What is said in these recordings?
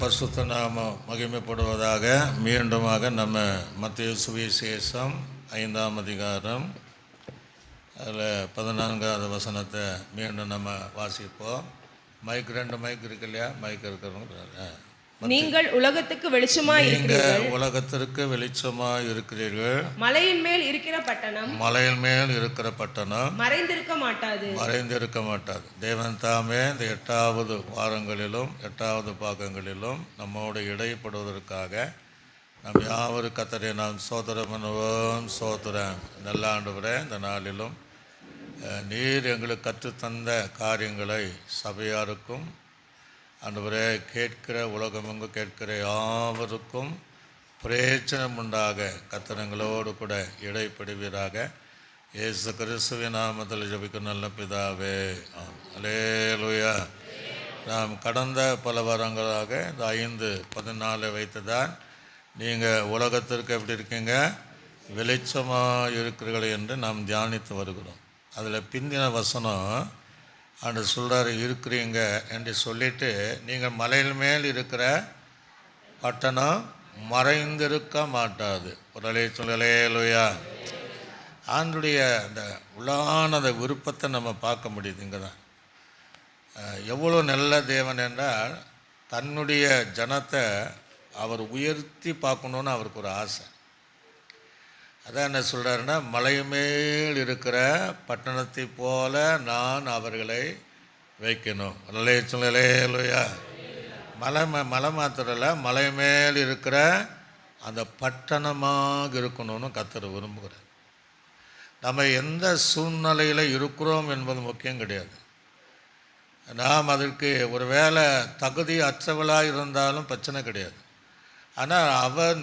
பரிசுத்த நாமம் மகிமைப்படுவதாக. மீண்டுமாக நம்ம மத்தேயு சுவிசேஷம் 5ஆம் அதிகாரம் அதில் 14வது வசனத்தை மீண்டும் நம்ம வாசிப்போம். மைக் 2 மைக் இருக்கு இல்லையா? மைக் இருக்கிறவங்க, நீங்கள் உலகத்துக்கு வெளிச்சமாய் இருக்கிறீர்கள். உலகத்திற்கு வெளிச்சமாய் இருக்கிறீர்கள். மலையின் மேல் இருக்கிற பட்டணம் மறைந்திருக்க மாட்டாது. தேவன் தாமே இந்த 8வது வாரங்களிலும் 8வது பாகங்களிலும் நம்மோடு இடைப்படுவதற்காக நம் யாவரும் கர்த்தரை நாம் ஸ்தோத்திரம் பண்ணுவோம். ஸ்தோத்திரம். நல்ல ஆண்டவரே, இந்த நாளிலும் நீர் எங்களுக்கு கற்றுத்தந்த காரியங்களை சபையாருக்கும் ஆண்டவரே கேட்கிற உலகமெங்கு கேட்கிற யாவருக்கும் பிரயோஜனம் உண்டாக கர்த்தரங்களோடு கூட இடைப்படுவீராக. இயேசு கிறிஸ்துவின் நாமத்தில் ஜெபிக்கும் நல்ல பிதாவே, அல்லேலூயா. நாம் கடந்த பல வாரங்களாக இந்த 5:14 வைத்து தான் நீங்கள் உலகத்திற்கு எப்படி இருக்கீங்க, வெளிச்சமாக இருக்கிறீர்கள் என்று நாம் தியானித்து வருகிறோம். அதில் பிந்தின வசனம் அன்று சொல்கிறார், இருக்கிறீங்க என்று சொல்லிட்டு, நீங்கள் மலையில் மேல் இருக்கிற பட்டணம் மறைந்திருக்க மாட்டாது. ஒரு சொல்லலேலுயா. ஆண்டுடைய அந்த உள்ளான அந்த விருப்பத்தை நம்ம பார்க்க முடியுது. இங்கே தான் எவ்வளோ நல்ல தேவன் என்றால், தன்னுடைய ஜனத்தை அவர் உயர்த்தி பார்க்கணுன்னு அவருக்கு ஒரு ஆசை. அதான் என்ன சொல்கிறாருன்னா, மலை மேல் இருக்கிற பட்டணத்தை போல நான் அவர்களை வைக்கணும். சொல்லலேலுயா. மலை மாத்திரல, மலை மேல் இருக்கிற அந்த பட்டணமாக இருக்கணும்னு கர்த்தர் விரும்புகிறார். நம்ம எந்த சூழ்நிலையில் இருக்கிறோம் என்பது முக்கியம் கிடையாது. நாம் அதற்கு ஒரு வேளை தகுதி அற்றவளாக இருந்தாலும் பிரச்சனை கிடையாது. ஆனால் அவர்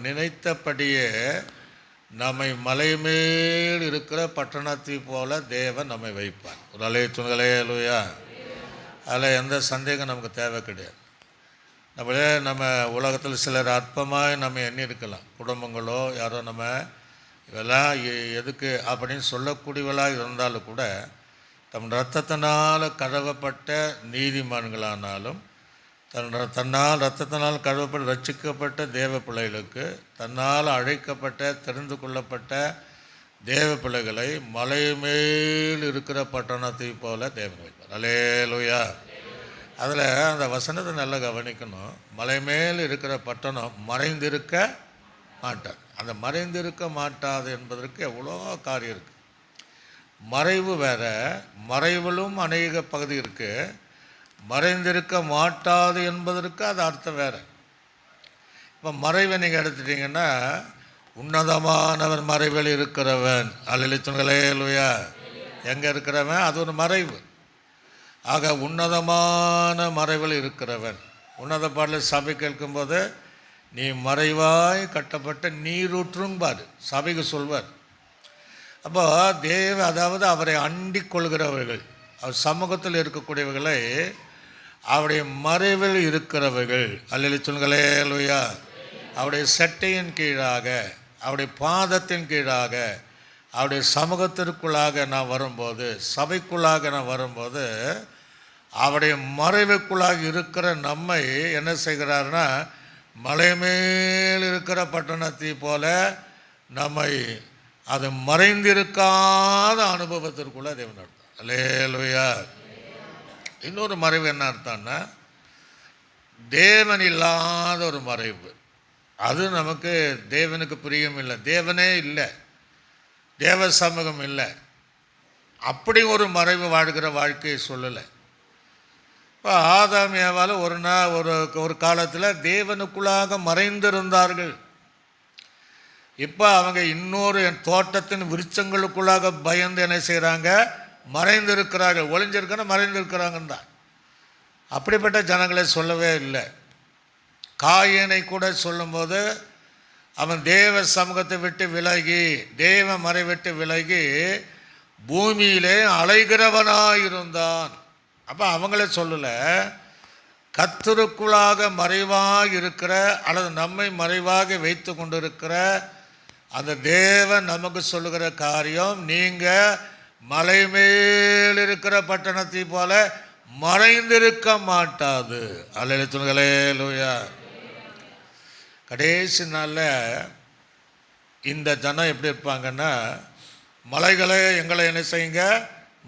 நினைத்தபடியே நம்மை மலை மேல் இருக்கிற பட்டணத்தை போல தேவன் நம்மை வைப்பார். ஒரு அலையலுயா. அதில் எந்த சந்தேகம் நமக்கு தேவை கிடையாது. நம்ம உலகத்தில் சிலர் அற்பமாக நம்ம எண்ணி இருக்கலாம். குடும்பங்களோ யாரோ நம்ம இதெல்லாம் எதுக்கு அப்படின்னு சொல்லக்கூடியவளாக இருந்தாலும் கூட, தம் இரத்தத்தினால் கழுவப்பட்ட நீதிமான்களானாலும், தன்னால் இரத்தத்தினால் கழுவப்பட்டு ரட்சிக்கப்பட்ட தேவ பிள்ளைகளுக்கு, தன்னால் அழைக்கப்பட்ட தெரிந்து கொள்ளப்பட்ட தேவ பிள்ளைகளை மலை மேல் இருக்கிற பட்டணத்தை போல தேவன் வைப்பார். அல்லேலூயா. அதில் அந்த வசனத்தை நல்லா கவனிக்கணும். மலை மேல் இருக்கிற பட்டணம் மறைந்திருக்க மாட்டாது. அந்த மறைந்திருக்க மாட்டாது என்பதற்கு எவ்வளோ காரியம் இருக்குது. மறைவு வேற, மறைவிலும் அநேக பகுதி இருக்குது. மறைந்திருக்க மாட்டாது என்பதற்கு அது அர்த்தம் வேறு. இப்போ மறைவை நீங்கள் எடுத்துட்டிங்கன்னா, உன்னதமானவர் மறைவில் இருக்கிறவன். அல்லேலூயா. எங்கே இருக்கிறவன்? அது ஒரு மறைவு. ஆக உன்னதமான மறைவில் இருக்கிறவன். உன்னத பாடலில் சபை கேட்கும்போது, நீ மறைவாய் கட்டப்பட்ட நீரூற்றும்பார் சபைக்கு சொல்வார். அப்போ அதாவது அவரை அண்டிக் கொள்கிறவர்கள், அவர் சமூகத்தில் இருக்கக்கூடியவர்களை அவருடைய மறைவில் இருக்கிறவர்கள். அல்லேலூயா. அவருடைய சட்டையின் கீழாக, அவருடைய பாதத்தின் கீழாக, அவருடைய சமூகத்திற்குள்ளாக நான் வரும்போது, சபைக்குள்ளாக நான் வரும்போது, அவருடைய மறைவுக்குள்ளாக இருக்கிற நம்மை என்ன செய்கிறார்னா, மலை மேல் இருக்கிற பட்டணத்தை போல நம்மை அது மறைந்திருக்காத அனுபவத்திற்குள்ள தேவன் அர்த்தம். அல்லேலூயா. இன்னொரு மறைவு என்ன அர்த்தம்னா, தேவன் இல்லாத ஒரு மறைவு. அது நமக்கு தேவனுக்கு பிரியம் இல்லை, தேவனே இல்லை, தேவ சமூகம் இல்லை. அப்படி ஒரு மறைவு வாழ்கிற வாழ்க்கையை சொல்லலை. இப்போ ஆதாம் ஏவாள் ஒரு காலத்தில் தேவனுக்குள்ளாக மறைந்திருந்தார்கள். இப்போ அவங்க இன்னொரு தோட்டத்தின் விருட்சங்களுக்குள்ளாக பயந்து என்ன செய்கிறாங்க, மறைந்திருக்கிறார்கள். ஒளிஞ்சிருக்கணும், மறைந்திருக்கிறாங்கன்னு தான். அப்படிப்பட்ட ஜனங்களை சொல்லவே இல்லை. காயனை கூட சொல்லும்போது, அவன் தேவ சமூகத்தை விட்டு விலகி, தேவ மறை விட்டு விலகி பூமியிலே அலைகிறவனாயிருந்தான். அப்போ அவங்கள சொல்லலை, கர்த்தருக்குள்ளாக மறைவாக இருக்கிற அல்லது நம்மை மறைவாக வைத்து கொண்டிருக்கிற அந்த தேவன் நமக்கு சொல்லுகிற காரியம், நீங்கள் மலை மேல் இருக்கிற பட்டணத்தை போல மறைந்திருக்க மாட்டாது. அல்லேலூயா. கடைசி நாளில் இந்த ஜனம் எப்படி இருப்பாங்கன்னா, மலைகளே எங்களை என்ன செய்யுங்க,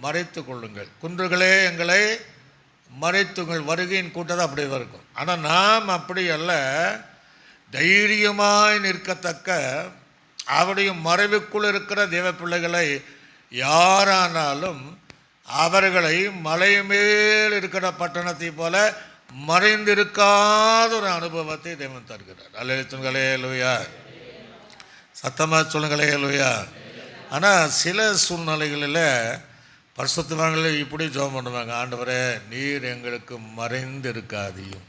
மறைத்து கொள்ளுங்கள், குன்றுகளே எங்களை மறைத்துங்கள், வருகையின் கூட்டம் அப்படி இருக்கும். ஆனால் நாம் அப்படி அல்ல, தைரியமாய் நிற்கத்தக்க அவருடைய மறைவுக்குள் இருக்கிற தேவ பிள்ளைகளை யாரானாலும் அவர்களை மலை மேல் இருக்கிற பட்டணத்தை போல மறைந்திருக்காத ஒரு அனுபவத்தை தேவன் தருகிறார். அல்லேலூயா. சத்தமாக சொல்லுங்களே லூயா. ஆனால் சில சூழ்நிலைகளில் பரிசுத்தவான்கள் இப்படி ஜெபம் பண்ணுவாங்க, ஆண்டவரே நீர் எங்களுக்கு மறைந்து இருக்காதையும்,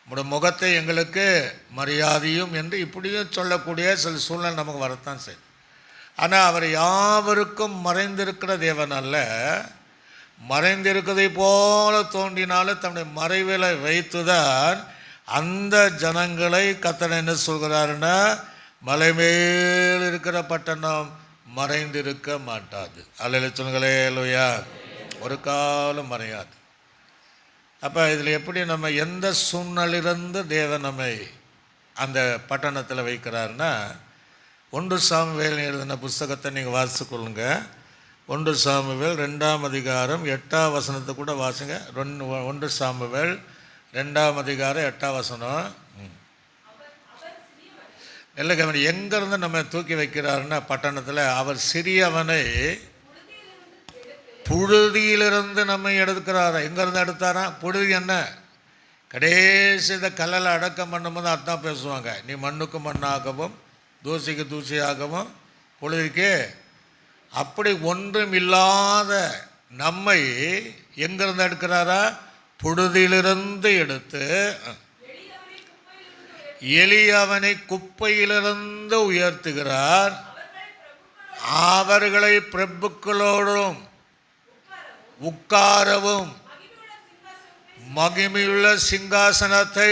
உங்களுடைய முகத்தை எங்களுக்கு மரியாதையும் என்று இப்படியும் சொல்லக்கூடிய சில சூழ்நிலை நமக்கு வரத்தான் செய்யும். ஆனால் அவர் யாவருக்கும் மறைந்திருக்கிற தேவன் அல்ல, மறைந்திருக்கிறதை போல தோன்றினாலும் தன்னுடைய மறைவில் வைத்துதான் அந்த ஜனங்களை கர்த்தர் என்ன சொல்கிறாருன்னா, மலை மேல் இருக்கிற பட்டணம் மறைந்திருக்க மாட்டாது. அல்லேலூயா. ஒரு காலம் மறையாது. அப்போ இதில் எப்படி நம்ம எந்த சூழ்நிலையிலிருந்து தேவன் நம்மை அந்த பட்டணத்தில் வைக்கிறாருன்னா, 1 சாமுவேல் எழுதின புஸ்தகத்தை நீங்கள் வாசித்து கொள்ளுங்க. 1 சாமுவேல் 2ஆம் அதிகாரம் 8ஆம் வசனத்தை கூட வாசிங்க. 1 சாமுவேல் 2ஆம் அதிகாரம் 8ஆம் வசனம். நல்ல கவனி, எங்கேருந்து நம்ம தூக்கி வைக்கிறாருன்னா பட்டணத்தில், அவர் சிறியவனை புழுதியிலிருந்து நம்ம எடுக்கிறாரா. எங்கேருந்து எடுத்தாரா? புழுதி என்ன, கடைசி இந்த கல்லில் அடக்கம் பண்ணும்போது அதான் பேசுவாங்க, நீ மண்ணுக்கு மண்ணாகவும் தூசிக்கு தூசியாகவும் புழுதிக்கு. அப்படி ஒன்றும் இல்லாத நம்மை எங்கேருந்து எடுக்கிறாரா? புழுதியிலிருந்து எடுத்து எளியவனை குப்பையிலிருந்து உயர்த்துகிறார். அவர்களை பிரபுக்களோடும் உட்காரவும் மகிமையுள்ள சிங்காசனத்தை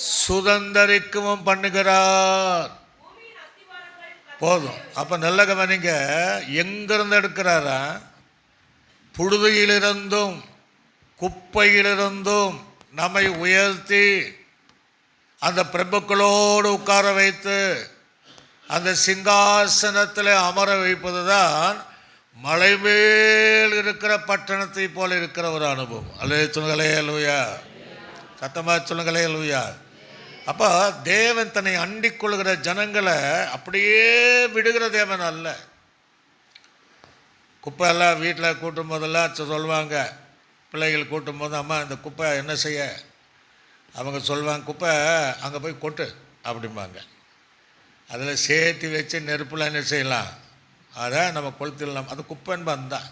சுதந்தரிக்கவும் பண்ணுகிறார். போதும். அப்போ நல்ல கவனிங்க, எங்கிருந்து எடுக்கிறாரா? புழுதியிலிருந்தும் குப்பையிலிருந்தும் நம்மை உயர்த்தி அந்த பிரபுக்களோடு உட்கார வைத்து அந்த சிங்காசனத்தில் அமர வைப்பது தான் மலை மேல் இருக்கிற பட்டணத்தை போல இருக்கிற ஒரு அனுபவம். அல்லேலூயா. சத்தமாக சொல்லுங்களேலூயா. அப்போ தேவன் தன்னை அண்டிக் கொள்கிற ஜனங்களை அப்படியே விடுகிற தேவன் அல்ல. குப்பையெல்லாம் வீட்டில் கூட்டும் போதெல்லாம் சொல்லுவாங்க, பிள்ளைகள் கூட்டும் போது, அம்மா இந்த குப்பை என்ன செய்ய, அவங்க சொல்லுவாங்க, குப்பை அங்கே போய் கொட்டு அப்படிம்பாங்க. அதில் சேர்த்து வச்சு நெருப்பில் என்ன செய்யலாம், அதை நம்ம கொளுத்திடலாம். அது குப்பைன்னு வந்தான்.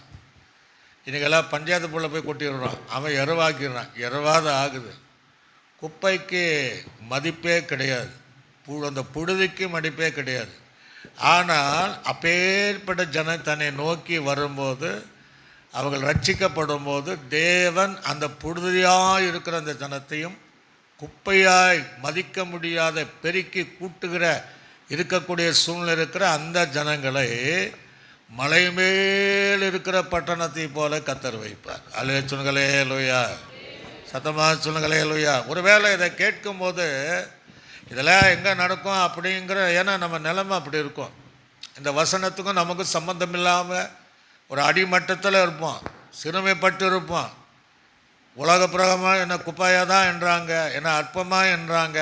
இன்றைக்கெல்லாம் பஞ்சாயத்து புள்ள போய் கொட்டிடுறான், அவன் இரவாக்கிடுறான், இரவாத ஆகுது. குப்பைக்கு மதிப்பே கிடையாது, அந்த புழுதிக்கு மதிப்பே கிடையாது. ஆனால் அப்பேற்பட்ட ஜனம் தன்னை நோக்கி வரும்போது, அவர்கள் ரட்சிக்கப்படும் போது தேவன் அந்த புழுதியாக இருக்கிற அந்த ஜனத்தையும் குப்பையாய் மதிக்க முடியாத பெருக்கி கூட்டுகிற இருக்கக்கூடிய சூழ்நிலை இருக்கிற அந்த ஜனங்களை மலை மேல் இருக்கிற பட்டணத்தை போல கர்த்தர் வைப்பார். அல்லேலூயா. சத்தமாக சொல்லுங்களேலூயா. ஒருவேளை இதை கேட்கும்போது இதெல்லாம் எங்கே நடக்கும் அப்படிங்கிற, ஏன்னா நம்ம நிலைமை அப்படி இருக்கும். இந்த வசனத்துக்கும் நமக்கும் சம்பந்தம் இல்லாமல் ஒரு அடிமட்டத்தில் இருப்போம், சிறுமைப்பட்டு இருப்போம். உலக பிரகமாக என்ன குப்பாயாக தான் என்றாங்க, என்ன அற்பமாக என்றாங்க,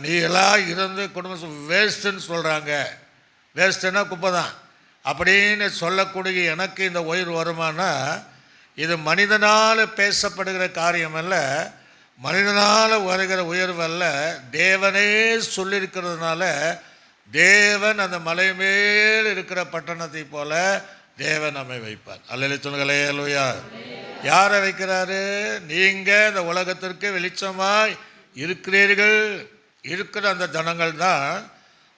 நீ எல்லாம் இருந்து குடும்பம் வேஸ்ட்டுன்னு சொல்கிறாங்க. வேஸ்ட்டுன்னா குப்பை தான் அப்படின்னு சொல்லக்கூடிய எனக்கு இந்த உயிர் வருமானா, இது மனிதனால் பேசப்படுகிற காரியம் அல்ல, மனிதனால் வருகிற உயர்வு அல்ல, தேவனே சொல்லியிருக்கிறதுனால தேவன் அந்த மலை மேல் இருக்கிற பட்டணத்தை போல தேவன் நம்மை வைப்பார். அல்லேலூயா. யாரை வைக்கிறாரு? நீங்கள் இந்த உலகத்திற்கு வெளிச்சமாய் இருக்கிறீர்கள். இருக்கிற அந்த ஜனங்கள் தான்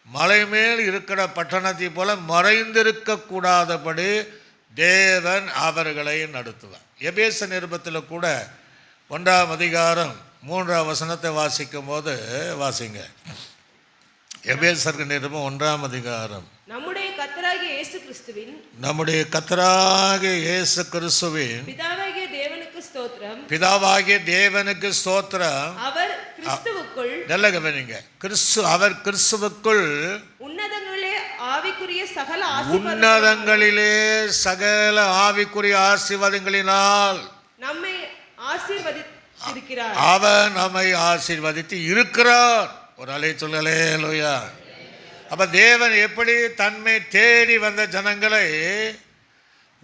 மலை மேல் இருக்கிற பட்டணத்தை போல மறைந்திருக்கக்கூடாதபடி தேவன் அவர்களை நடத்துவார். எபேச நிருபத்தில் கூட 1ஆம் அதிகாரம் 3ஆம் வசனத்தை வாசிக்கும் போது வாசிங்க. எபேசர் நிருபம் 1ஆம் அதிகாரம். நம்முடைய கர்த்தராகிய இயேசு கிறிஸ்துவின் நம்முடைய கர்த்தராகிய இயேசு கிறிஸ்துவின் பிதாவாகிய தேவனுக்கு ஸ்தோத்திரம். பிதாவாகிய தேவனுக்கு ஸ்தோத்திரம். அவர் கிறிஸ்துவுக்குள் நல்ல கவனிங்க. அவர் கிறிஸ்துவுக்குள் உன்னதங்களிலே ஆவிக்குரிய சகல உன்னதங்களிலே சகல ஆவிக்குரிய ஆசீர்வாதங்களினால் நம்மை ஆசீர்வதித்திருக்கிறார். அவர் நம்மை ஆசீர்வதித்து இருக்கிறார். ஒரு அலை சொல்லலே லோயா. அப்ப தேவன் எப்படி தன்மை தேடி வந்த ஜனங்களை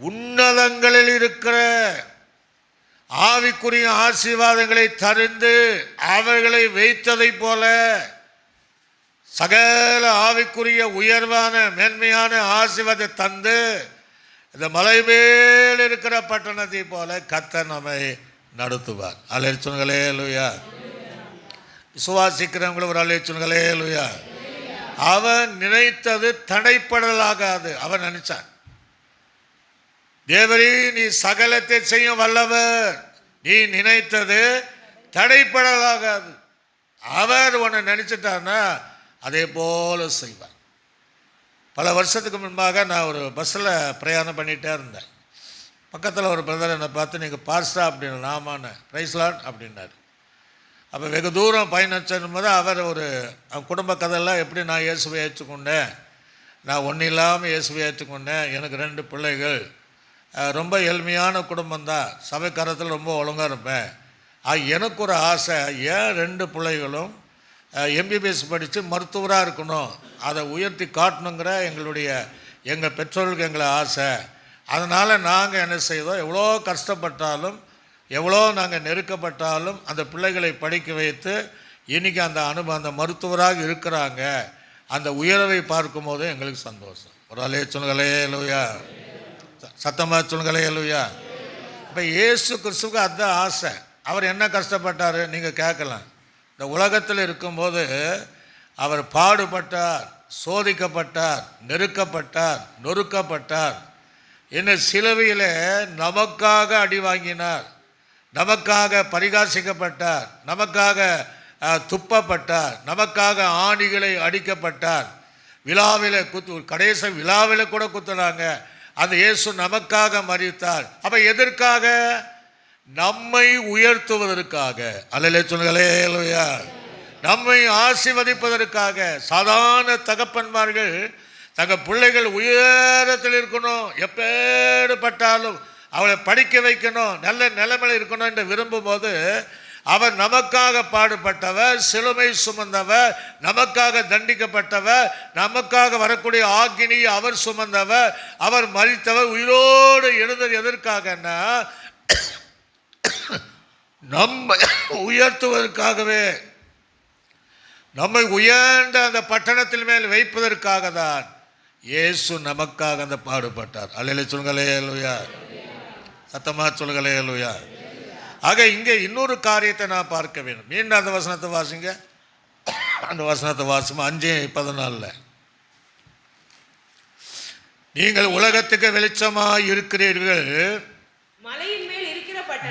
உன்னதங்களில் இருக்கிற ஆவிக்குரிய ஆசீர்வாதங்களை தருந்து அவர்களை வைத்ததை போல சகல ஆவிக்குரிய உயர்வான மேன்மையான ஆசீர்வாதத்தை தந்து இந்த மலை மேல் இருக்கிற பட்டணத்தை போல கர்த்தர் நம்மை நடத்துவார். அலைச்சுங்களே லூயா. விசுவாசிக்கிறவங்களும் ஒரு அலைச்சுங்களே லூயா. அவன் நினைத்தது தடைப்படலாகாது. அவன் நினைச்சான், தேவரே நீ சகலத்தை செய்ய வல்லவர், நீ நினைத்தது தடைப்படலாகாது. அவர் உன்னை நினைச்சிட்டான்னா அதே போல செய்வார். பல வருஷத்துக்கு முன்பாக நான் ஒரு பஸ்ஸில் பிரயாணம் பண்ணிகிட்டே இருந்தேன். பக்கத்தில் ஒரு பிரதர் என்னை பார்த்து, நீங்கள் பாஸ்டா அப்படின்னு, நாமான பிரைஸ்லாட் அப்படின்னாரு. அப்போ வெகு தூரம் பயணிச்சும் போது அவர் அவன் குடும்ப கதையெல்லாம் எப்படி நான் இயேசுவை ஏற்றுக்கொண்டேன், நான் ஒன்றும் இல்லாமல் இயேசுவை ஏற்றுக்கொண்டேன், எனக்கு 2 பிள்ளைகள், ரொம்ப எளிமையான குடும்பம்தான், சபைக்காரத்தில் ரொம்ப ஒழுங்காக இருப்பேன், எனக்கு ஒரு ஆசை, ஏன் 2 பிள்ளைகளும் எம்பிபிஎஸ் படித்து மருத்துவராக இருக்கணும், அதை உயர்த்தி காட்டணுங்கிற எங்கள் பெற்றோர்களுக்கு எங்களை ஆசை. அதனால் நாங்கள் என்ன செய்தோம், எவ்வளோ கஷ்டப்பட்டாலும் எவ்வளோ நாங்கள் நெருக்கப்பட்டாலும் அந்த பிள்ளைகளை படிக்க வைத்து இன்றைக்கி அந்த மருத்துவராக இருக்கிறாங்க. அந்த உயர்வை பார்க்கும்போது எங்களுக்கு சந்தோஷம். ஒரு அலைய சொல்லுங்களே லூயா, சத்தமாக சொல்லுங்களே லூயா. இப்போ இயேசு கிறிஸ்துவுக்கு அதுதான் ஆசை. அவர் என்ன கஷ்டப்பட்டார் நீங்கள் கேட்கலாம். இந்த உலகத்தில் இருக்கும்போது அவர் பாடுபட்டார், சோதிக்கப்பட்டார், நெருக்கப்பட்டார், நொறுக்கப்பட்டார், இன்னும் சிலுவையில் நமக்காக அடி வாங்கினார், நமக்காக பரிகாசிக்கப்பட்டார், நமக்காக துப்பப்பட்டார், நமக்காக ஆணிகளை அடிக்கப்பட்டார், விழாவில் கடைசி விழாவில் கூட குத்துனாங்க. அந்த இயேசு நமக்காக மரித்தார். அப்போ எதற்காக? நம்மை உயர்த்துவதற்காக. அல்லேலூயா சொல்லுங்களே லூயா. நம்மை ஆசீர்வதிப்பதற்காக. சாதாரண தகப்பன்மார்கள் தங்கள் பிள்ளைகள் உயரத்தில் இருக்கணும், எப்பேற்பட்டாலும் அவளை படிக்க வைக்கணும், நல்ல நிலைமையில் இருக்கணும் என்று விரும்பும்போது அவர் நமக்காக பாடுபட்டவர், சிலுவை சுமந்தவர், நமக்காக தண்டிக்கப்பட்டவர், நமக்காக வரக்கூடிய ஆக்கினியை அவர் சுமந்தவர், அவர் மரித்தவர், உயிரோடு எழுந்தது எதற்காகன்னா நம்மை உயர்த்துவதற்காகவே, நம்மை உயர்ந்த அந்த பட்டணத்தில் மேல் வைப்பதற்காக தான் இயேசு நமக்காக அந்த பாடுபட்டார். அல்லேலூயா சொல்லுங்களே லூயா. சத்தமா சொல்லுங்களே லூயா. ஆக இங்கே இன்னொரு காரியத்தை நான் பார்க்க வேண்டும். மீண்டும் அந்த வசனத்தை வாசிங்க. அந்த வசனத்தை வாசிமா 5:14. நீங்கள் உலகத்துக்கு வெளிச்சமாய் இருக்கிறீர்கள்,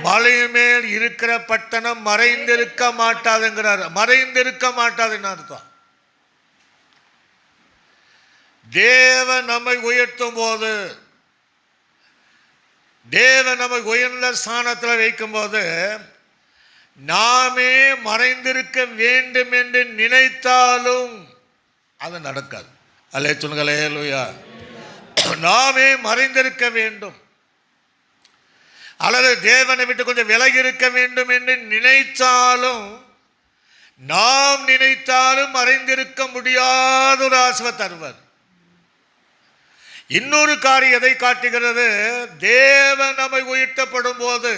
மலையின் மேல் இருக்கிற பட்டணம் மறைந்திருக்க மாட்டாதுங்கிறார். மறைந்திருக்க மாட்டாதுன்னு அர்த்தம். தேவன் நம்மை உயர்த்தும் போது, தேவன் நம்மை உயர்ந்த ஸ்தானத்தில் வைக்கும் போது நாமே மறைந்திருக்க வேண்டும் என்று நினைத்தாலும் அது நடக்காது. அல்லே சொல்லுங்களே லூயா. நாமே மறைந்திருக்க வேண்டும் அல்லது தேவனை விட்டு கொஞ்சம் விலகி இருக்க வேண்டும் என்று நினைத்தாலும், நாம் நினைத்தாலும் மறைந்திருக்க முடியாத ஒரு ஆசீர்வாதத்தை தருவார். இன்னொரு காரியம் எதை காட்டுகிறது? தேவன் நம்மை உயர்த்தப்படும் போது,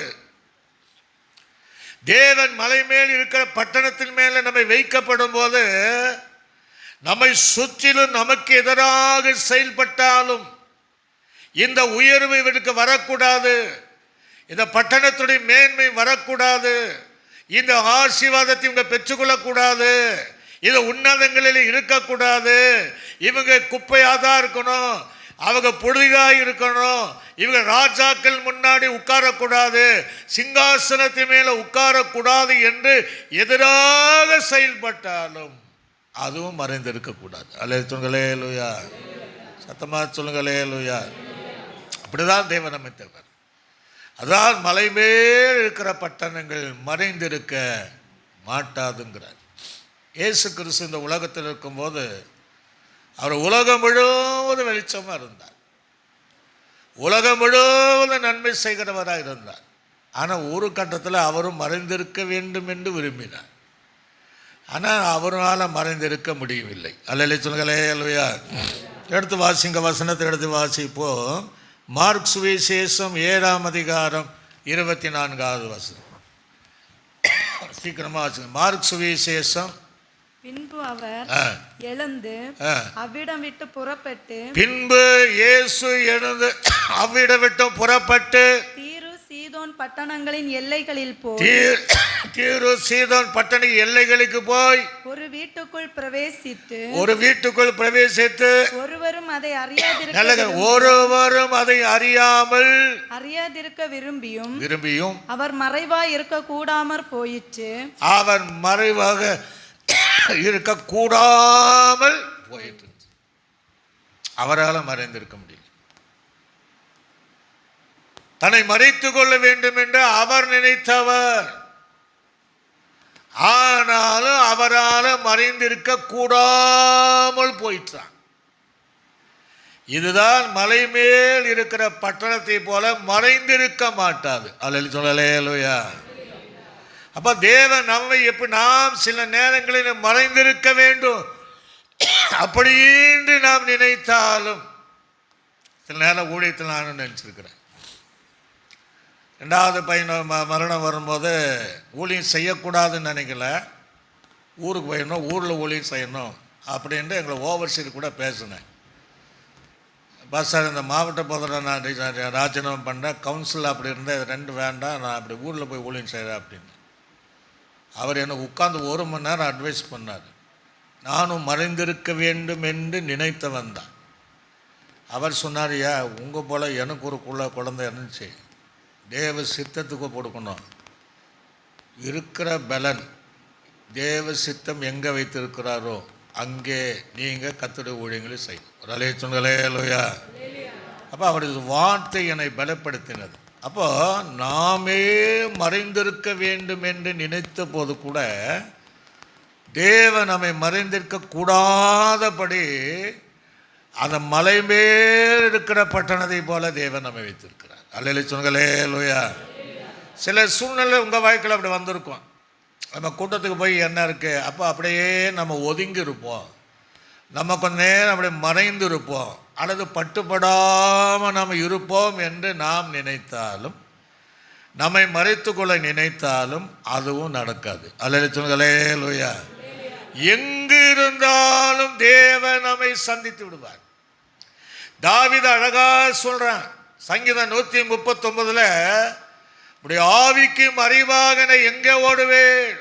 தேவன் மலை மேல் இருக்கிற பட்டணத்தின் மேல நம்மை வைக்கப்படும் போது, நம்மை சுற்றிலும் நமக்கு எதிராக செயல்பட்டாலும் இந்த உயர்வு இவனுக்கு வரக்கூடாது, இந்த பட்டணத்துடைய மேன்மை வரக்கூடாது, இந்த ஆசீர்வாதத்தை இவங்க பெற்றுக்கொள்ளக்கூடாது, இது உன்னதங்களில் இருக்கக்கூடாது, இவங்க குப்பையாக தான் இருக்கணும், அவங்க பொழுதாக இருக்கணும், இவங்க ராஜாக்கள் முன்னாடி உட்காரக்கூடாது, சிங்காசனத்தின் மேலே உட்காரக்கூடாது என்று எதிராக செயல்பட்டாலும் அதுவும் மறைந்திருக்கக்கூடாது. அல்லேலூயா. சத்தமாக சொல்லுங்க அல்லேலூயா. அப்படிதான் தேவன் அமைத்தவர். அதான் மலை மேல் இருக்கிற பட்டணங்கள் மறைந்திருக்க மாட்டாதுங்கிறார். இயேசு கிறிஸ்து இந்த உலகத்தில் இருக்கும்போது அவர் உலகம் முழுவதும் வெளிச்சமாக இருந்தார், உலகம் முழுவதும் நன்மை செய்கிறவராக இருந்தார். ஆனால் ஒரு கட்டத்தில் அவரும் மறைந்திருக்க வேண்டும் என்று விரும்பினார். ஆனால் அவரால் மறைந்திருக்க முடியவில்லை. அல்லேலூயா சொல்லுங்களே அல்லேலூயா. எடுத்து வாசிங்க, வசனத்தை எடுத்து வாசிப்போம். மார்க் சுவிசேஷம் 7ஆம் அதிகாரம் 24வது வசனம். சீக்கிரமாக வாசிங்க. மார்க் சுவிசேஷம். பின்பு அவர் எழுந்து அவ்விடம் விட்டு புறப்பட்டு பின்பு இயேசு எழுந்து அவ்விடம் விட்டு புறப்பட்டு தீரு சீதோன் பட்டணங்களின் எல்லைகளில் போய் தீரு சீதோன் பட்டண எல்லைகளுக்கு போய் ஒரு வீட்டுக்குள் பிரவேசித்து ஒருவரும் அதை அறியாதிருக்க விரும்பியும் அவர் மறைவாய் இருக்க கூடாமற் போயிற்று. அவர் மறைவாக இருக்கக்கூடாமல் போயிட்டு அவரால் மறைந்திருக்க முடியல. தன்னை மறைத்துக் கொள்ள வேண்டும் என்று அவர் நினைத்தவர், ஆனாலும் அவரால் மறைந்திருக்க கூடாமல் போயிட்டான். இதுதான் மலை மேல் இருக்கிற பட்டணத்தை போல மறைந்திருக்க மாட்டாது. அல்லேலூயா. அப்ப தேவன் நம்மை எப்படி நாம் சில நேரங்களில் மறைந்திருக்க வேண்டும் அப்படி என்று நாம் நினைத்தாலும், சில நேரம் ஊழியத்தில் நானும் நினைச்சிருக்கிறேன். 2வது பையன் மரணம் வரும்போது ஊழியம் செய்யக்கூடாதுன்னு நினைக்கல, ஊருக்கு போயிடணும், ஊரில் ஊழியம் செய்யணும் அப்படின்ட்டு எங்களை ஓவர்சீர் கூட பேசினேன். சார் இந்த மாவட்ட பொதுரை நான் ராஜினாமா பண்ணேன், கவுன்சில் அப்படி இருந்தேன், 2 வேண்டாம், நான் அப்படி ஊரில் போய் ஊழியம் செய்கிறேன் அப்படின்னு. அவர் எனக்கு உட்கார்ந்து 1 மணி நேரம் அட்வைஸ் பண்ணார். நானும் மறைந்திருக்க வேண்டும் என்று நினைத்தவன் தான். அவர் சொன்னார், உங்கள் போல் எனக்கு ஒரு குழந்தை இருந்துச்சு, தேவ சித்தத்துக்கு கொடுக்கணும், இருக்கிற பலன் தேவ சித்தம் எங்கே வைத்திருக்கிறாரோ அங்கே நீங்கள் கர்த்தருடைய ஊழியங்களை செய்யும். ஒரு அல்லேலூயா. அப்போ அவருடைய வார்த்தை என்னை பலப்படுத்தினது. அப்போ நாமே மறைந்திருக்க வேண்டும் என்று நினைத்த போது கூட தேவன் நம்மை மறைந்திருக்க கூடாதபடி அந்த மலை மேல் இருக்கிற பட்டணத்தை போல தேவன் நம்மை வைத்திருக்கிறார். அல்லேலூயா. சில சூழ்நிலை உங்கள் வாழ்க்கையில் அப்படி வந்திருக்கும். நம்ம கூட்டத்துக்கு போய் என்ன இருக்குது, அப்போ அப்படியே நம்ம ஒதுங்கி இருப்போம், நம்ம கொஞ்ச நேரம் அப்படியே மறைந்து இருப்போம், அல்லது பட்டுப்படாமல் நாம் இருப்போம் என்று நாம் நினைத்தாலும், நம்மை மறைத்துக்கொள்ள நினைத்தாலும் அதுவும் நடக்காது. அல்லேலூயா. எங்கு இருந்தாலும் தேவன் நம்மை சந்தித்து விடுவார். தாவீது அழகா சொல்றான், சங்கீதம் 139 உடைய ஆவிக்கு மறைவாக நான் எங்கே ஓடுவேன்,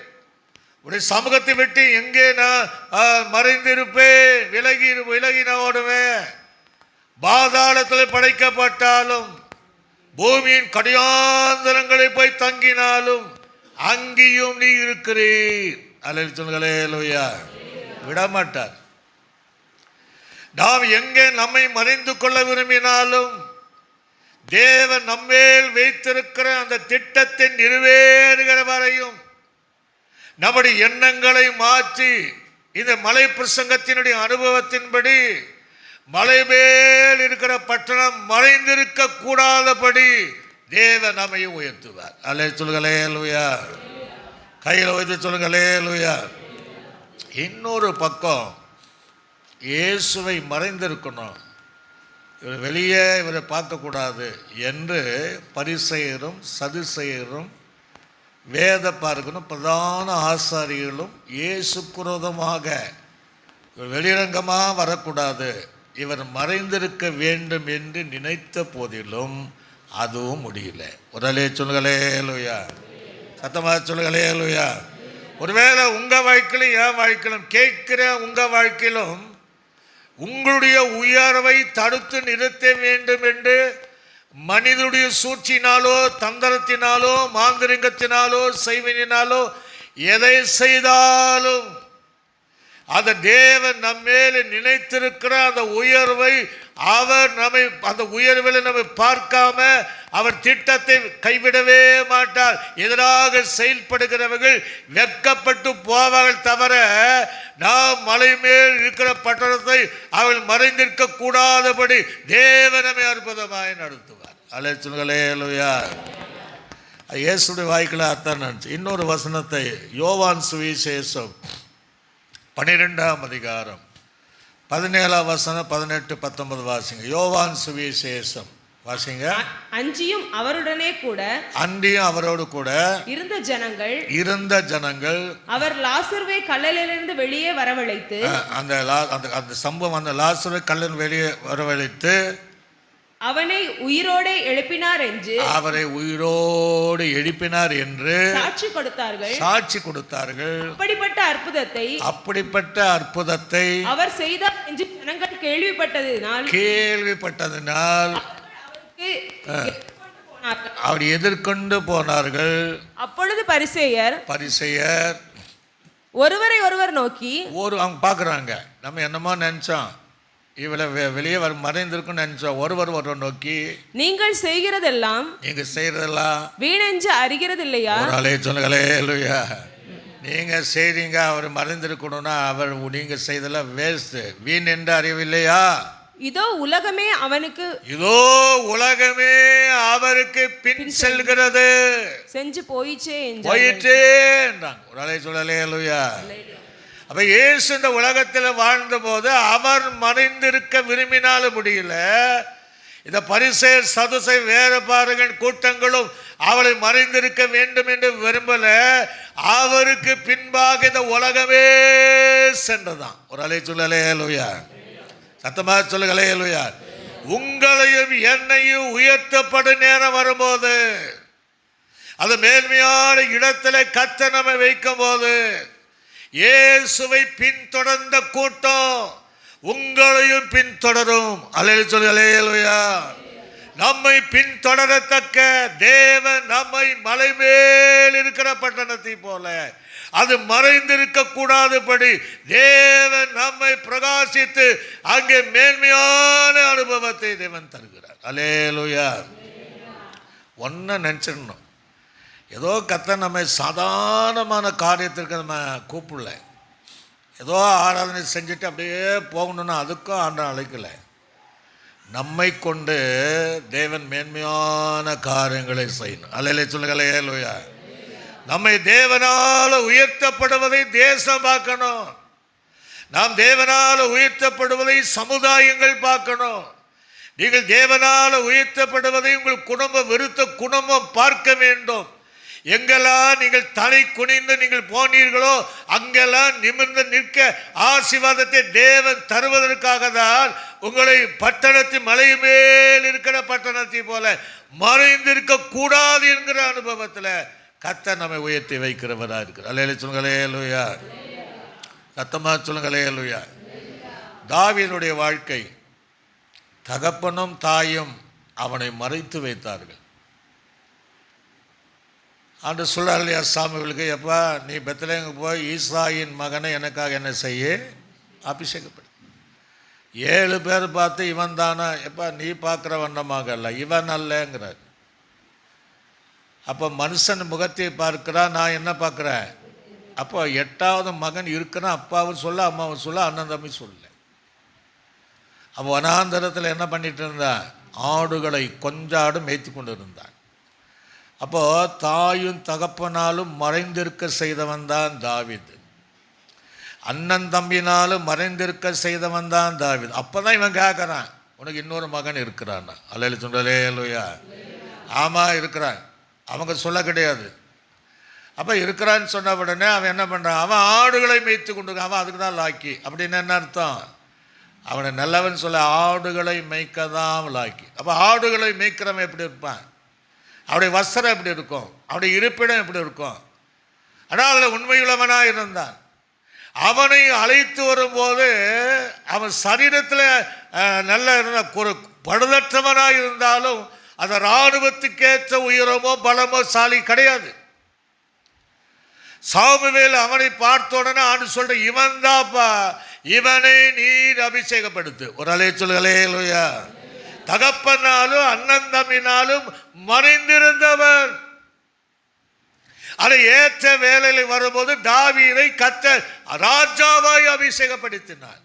உடைய சமூகத்தை விட்டு எங்கே நான் மறைந்திருப்பேன், விலகி நான் ஓடுவேன். பாதாளத்தில் படைக்கப்பட்டாலும் பூமியின் கடியாந்தரங்களை போய் தங்கினாலும் அங்கேயும் நீ இருக்கிறீர். அல்லேலூயா. விடமாட்டார். நாம் எங்கே நம்மை மறைந்து கொள்ள விரும்பினாலும் தேவன் நம்மேல் வைத்திருக்கிற அந்த திட்டத்தை நிறைவேறுகிற வரையும் நம்முடைய எண்ணங்களை மாற்றி இந்த மலை பிரசங்கத்தினுடைய அனுபவத்தின்படி மலை மேல் இருக்கிற பட்டணம் மறைந்திருக்க கூடாதபடி தேவன் நம்மை உயர்த்துவார். அல்லேலூயா. கையில் வைத்து சொல்லுங்க அல்லேலூயா. இன்னொரு பக்கம் இயேசுவை மறைந்திருக்கணும், இவர் வெளியே இவரை பார்க்கக்கூடாது என்று பரிசேயரும் சதுசேயரும் வேத பார்க்கணும் பிரதான ஆசாரிகளும் இயேசுக்கு விரோதமாக இவர் வெளிரங்கமாக வரக்கூடாது, இவர் மறைந்திருக்க வேண்டும் என்று நினைத்த போதிலும் அதுவும் முடியல. உடலே சொல்லுங்களேலூயா. சத்தமாக சொல்லுங்களேலூயா. ஒருவேளை உங்கள் வாழ்க்கையிலும் என் வாழ்க்கையிலும் கேட்கிற உங்கள் வாழ்க்கையிலும் உங்களுடைய உயர்வை தடுத்து நிறுத்த வேண்டும் என்று மனிதனுடைய சூழ்ச்சியினாலோ தந்திரத்தினாலோ மாந்திரிகத்தினாலோ செய்வனினாலோ எதை செய்தாலும் அந்த தேவன் நம்மேல் நினைத்திருக்கிற அந்த உயர்வை அவர் நம்மை அந்த உயர்வில் நம்மை பார்க்காம அவர் திட்டத்தை கைவிடவே மாட்டார். எதிராக செயல்படுகிறவர்கள் வெட்கப்பட்டு போவார்கள் தவிர நாம் மலை மேல் இருக்கிற பட்டணத்தை அவள் மறைந்திருக்க கூடாதபடி தேவன் நம்மை அற்புதமாய் நடத்துவார். அல்லேலூயா. இயேசுடைய வாய்க்குள்ள அர்த்தம் நினச்சி இன்னொரு வசனத்தை யோவான் சுவிசேஷம் 12ஆம் அதிகாரம் 17ஆம் வசனம் 18 19 வாசிங்க. யோவான் சுவிசேஷம் வாசிங்க. அன்றியும் அவருடனே கூட அன்றியும் அவரோடு கூட இருந்த ஜனங்கள் அவர் லாசருவை கல்லறையிலிருந்து வெளியே வரவழைத்து அந்த சம்பவம் அந்த லாசருவை கல்லறையிலிருந்து வெளியே வரவழைத்து அவனை உயிரோடு எழுப்பினார் என்று சாட்சி கொடுத்தார்கள். அப்படிப்பட்ட அற்புதத்தை அவர் செய்தார் என்று ஜனங்கள் கேள்விப்பட்டதினால் அவர் எதிர்கொண்டு போனார்கள். அப்பொழுது பரிசேயர் ஒருவரை ஒருவர் நோக்கி அவங்க பார்க்குறாங்க, நம்ம என்னமோ நினைச்சோம் இவளை வெளியே மறைந்திருக்குன்னு நினைச்சோம். ஒருவர் நோக்கி நீங்கள் செய்கிறதெல்லாம் வீணென்று அறிகிறது இல்லையா? சொல்லுங்களேலுயா. நீங்க செய்றீங்க அவர் மறைந்திருக்கணும்னா அவர் நீங்க செய்தெல்லாம் வேஸ்ட், வீண் என்று அறிவில்லையா? இதோ உலகமே அவருக்கு பின் செல்கிறது, செஞ்சு போயிற்றே என்றாங்க. ஒரு அலை சொல்லலேலுயா. அப்ப இயேசு இந்த உலகத்தில் வாழ்ந்த போது அவர் மறைந்திருக்க விரும்பினாலும் முடியல. இந்த பரிசேயர் சதுசேயர் வேற பாருங்கள் கூட்டங்களும் அவளை மறைந்திருக்க வேண்டும் என்று விரும்பல. அவருக்கு பின்பாக இந்த உலகமே சென்றதான். ஒரு அலை சொல்லலேலுயா. சத்தமா சொல்லுங்களேலுயா. உங்களையும் என்னையும் உயர்த்தப்படும் நேரம் வரும்போது, அது மேன்மையான இடத்துல கர்த்தர் நம்மை வைக்கும் போது, இயேசுவை பின்தொடர்ந்த கூட்டம் உங்களையும் பின்தொடரும். அல்லேலூயா. நம்மை பின்தொடரத்தக்க தேவன் நம்மை மலை மேல் இருக்கிற பட்டணத்தை போல அது மறைந்திருக்க கூடாதபடி தேவன் நம்மை பிரகாசித்து அங்கே மேன்மையான அனுபவத்தை தேவன் தருகிறார். அல்லேலூயா. ஒன்ன நினைச்சிடணும், ஏதோ கர்த்தர் நம்ம சாதாரணமான காரியத்திற்கு நம்ம கூப்பிடல, ஏதோ ஆராதனை செஞ்சுட்டு அப்படியே போகணும்னா அதுக்கும் ஆண்டவன் அழைக்கலை. நம்மை கொண்டு தேவன் மேன்மையான காரியங்களை செய்யணும். அல்லேலூயா சொல்லுங்களேலூயா. நம்மை தேவனால் உயர்த்தப்படுவதை தேசம் பார்க்கணும். நாம் தேவனால் உயர்த்தப்படுவதை சமுதாயங்கள் பார்க்கணும். நீங்கள் தேவனால் உயர்த்தப்படுவதை உங்கள் குடும்பம் பார்க்க வேண்டும். எங்கெல்லாம் நீங்கள் தலை குனிந்து நீங்கள் போனீர்களோ அங்கெல்லாம் நிமிர்ந்து நிற்க ஆசீர்வாதத்தை தேவன் தருவதற்காக தான் உங்களை பட்டணத்தின் மலை மேல் இருக்கிற பட்டணத்தை போல மறைந்திருக்க கூடாது என்கிற அனுபவத்தில் கர்த்தர் நம்மை உயர்த்தி வைக்கிறவராக இருக்கிறார். அல்லேலூயா சொல்லுங்களேலூயா. சத்தமா சொல்லுங்களேலூயா. தாவீதுடைய வாழ்க்கை, தகப்பனும் தாயும் அவனை மறைத்து வைத்தார்கள். அன்று சொல்றார் இல்லையா சாமிகளுக்கு, எப்பா நீ பெத்லகேமுக்கு போய் ஈசாயின் மகனை எனக்காக என்ன செய்ய அபிஷேகப்படு. 7 பேர் பார்த்து இவன் தானா? எப்பா நீ பார்க்குற வண்ணமாக அல்ல, இவன் அல்லங்கிறார். அப்போ மனுஷன் முகத்தை பார்க்கிறான், நான் என்ன பார்க்குறேன்? அப்போ 8வது மகன் இருக்கிறான். அப்பாவும் சொல்ல, அம்மாவும் சொல்ல, அண்ணன் தம்பி சொல்ல. அப்போ வனாந்தரத்தில் என்ன பண்ணிட்டு இருந்தான்? ஆடுகளை கொஞ்சாடு மேய்த்து கொண்டு இருந்தான். அப்போது தாயும் தகப்பனாலும் மறைந்திருக்க செய்தவன் தான் தாவீது. அண்ணன் தம்பினாலும் மறைந்திருக்க செய்தவன் தான் தாவீது. அப்போ தான் இவன் கேட்குறான், உனக்கு இன்னொரு மகன் இருக்கிறான்னா? அல்லேலூயா சொல்லுங்களேலூயா. ஆமாம் இருக்கிறான், அவங்க சொல்ல கிடையாது. அப்போ இருக்கிறான்னு சொன்ன உடனே அவன் என்ன பண்ணுறான்? அவன் ஆடுகளை மேய்த்து கொண்டு, அவன் அதுக்கு தான் லாக்கி. அப்படின்னு என்ன அர்த்தம்? அவனை நல்லவன் சொல்ல, ஆடுகளை மேய்க்க தான் லாக்கி. அப்போ ஆடுகளை மேய்க்கிறவன் எப்படி இருப்பான்? அவருடைய வஸ்திரம் எப்படி இருக்கும்? அவருடைய இருப்பிடம் எப்படி இருக்கும்? ஆனால் அதில் உண்மையுள்ளவனாக இருந்தான். அவனை அழைத்து வரும்போது அவன் சரீரத்தில் நல்ல இருந்த படுதற்றவனாக இருந்தாலும் அந்த இராணுவத்துக்கேற்ற உயரமோ பலமோ சாலி கிடையாது. சாமுவேல் அவனை பார்த்த உடனே ஆண்டு சொல்ற, இவன் தான்ப்பா இவனை நீர் அபிஷேகப்படுத்து. ஒரு அலைய சொல்லுகளே லூயா. தகப்பனாலும் அண்ணன் தம்பினாலும் மறைந்திருந்தவன் அதை ஏற்ற வேலையில் வரும்போது தாவீதை கர்த்தர் ராஜாவாய் அபிஷேகப்படுத்தினார்.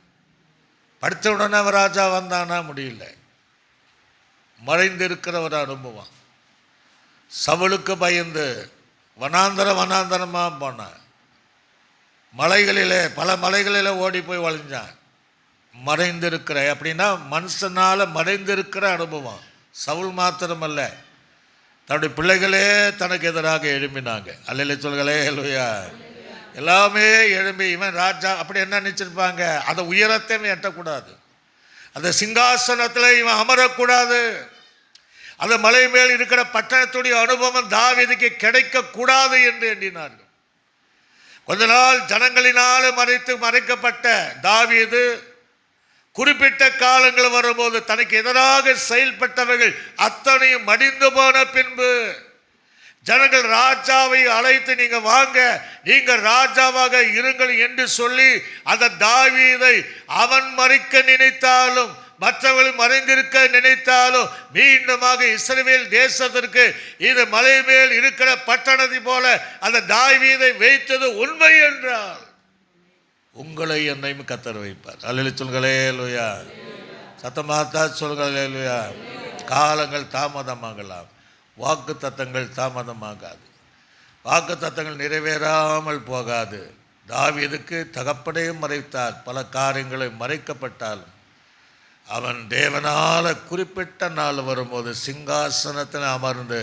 படுத்த உடனே அவன் ராஜா வந்தானா? முடியல. மறைந்திருக்கிற ஒரு அனுபவம். சவுலுக்கு பயந்து வனாந்தரமாக போனான். மலைகளிலே பல மலைகளிலே ஓடி போய் ஒளிஞ்சான். மறைந்திருக்கிற அப்படின்னா மனுஷனால் மறைந்திருக்கிற அனுபவம். சவுல் மாத்திரமல்ல, தன்னுடைய பிள்ளைகளே தனக்கு எதிராக எழும்பினாங்க. அல்லையில சொல்களே இல்லையா. எல்லாமே எழும்பி இவன் ராஜா அப்படி என்ன நினச்சிருப்பாங்க? அந்த உயரத்தை எட்டக்கூடாது, அந்த சிங்காசனத்தில் இவன் அமரக்கூடாது, அந்த மலை மேல் இருக்கிற பட்டணத்துடைய அனுபவம் தாவீதுக்கு கிடைக்கக்கூடாது என்று எண்ணினார்கள். கொஞ்ச நாள் ஜனங்களினால் மறைக்கப்பட்ட தாவீது குறிப்பிட்ட காலங்கள் வரும்போது தனக்கு எதிராக செயல்பட்டவர்கள் அத்தனையும் மடிந்து போன பின்பு ஜனங்கள் ராஜாவை அழைத்து நீங்க வாங்க, நீங்க ராஜாவாக இருங்கள் என்று சொல்லி அந்த தாவீதை அவன் மறைக்க நினைத்தாலும் மற்றவர்கள் மறைந்திருக்க நினைத்தாலும் மீண்டுமாக இஸ்ரவேல் தேசத்திற்கு இது மலை மேல் இருக்கிற பட்டணத்தை போல அந்த தாவீதை வைத்தது உண்மை என்றால் உங்களை என்னையும் கர்த்தர் வைப்பார். அல்லேலூயா சொல்களே லூயா. சத்தமாத்தா சொல்களே லூயா. காலங்கள் தாமதமாகலாம், வாக்கு தத்தங்கள் தாமதமாகாது, வாக்கு தத்தங்கள் நிறைவேறாமல் போகாது. தாவீதுக்கு தகப்பனையும் மறைத்தார். பல காரியங்களை மறைக்கப்பட்டாலும் அவன் தேவனால குறிப்பிட்ட நாள் வரும்போது சிங்காசனத்தில் அமர்ந்து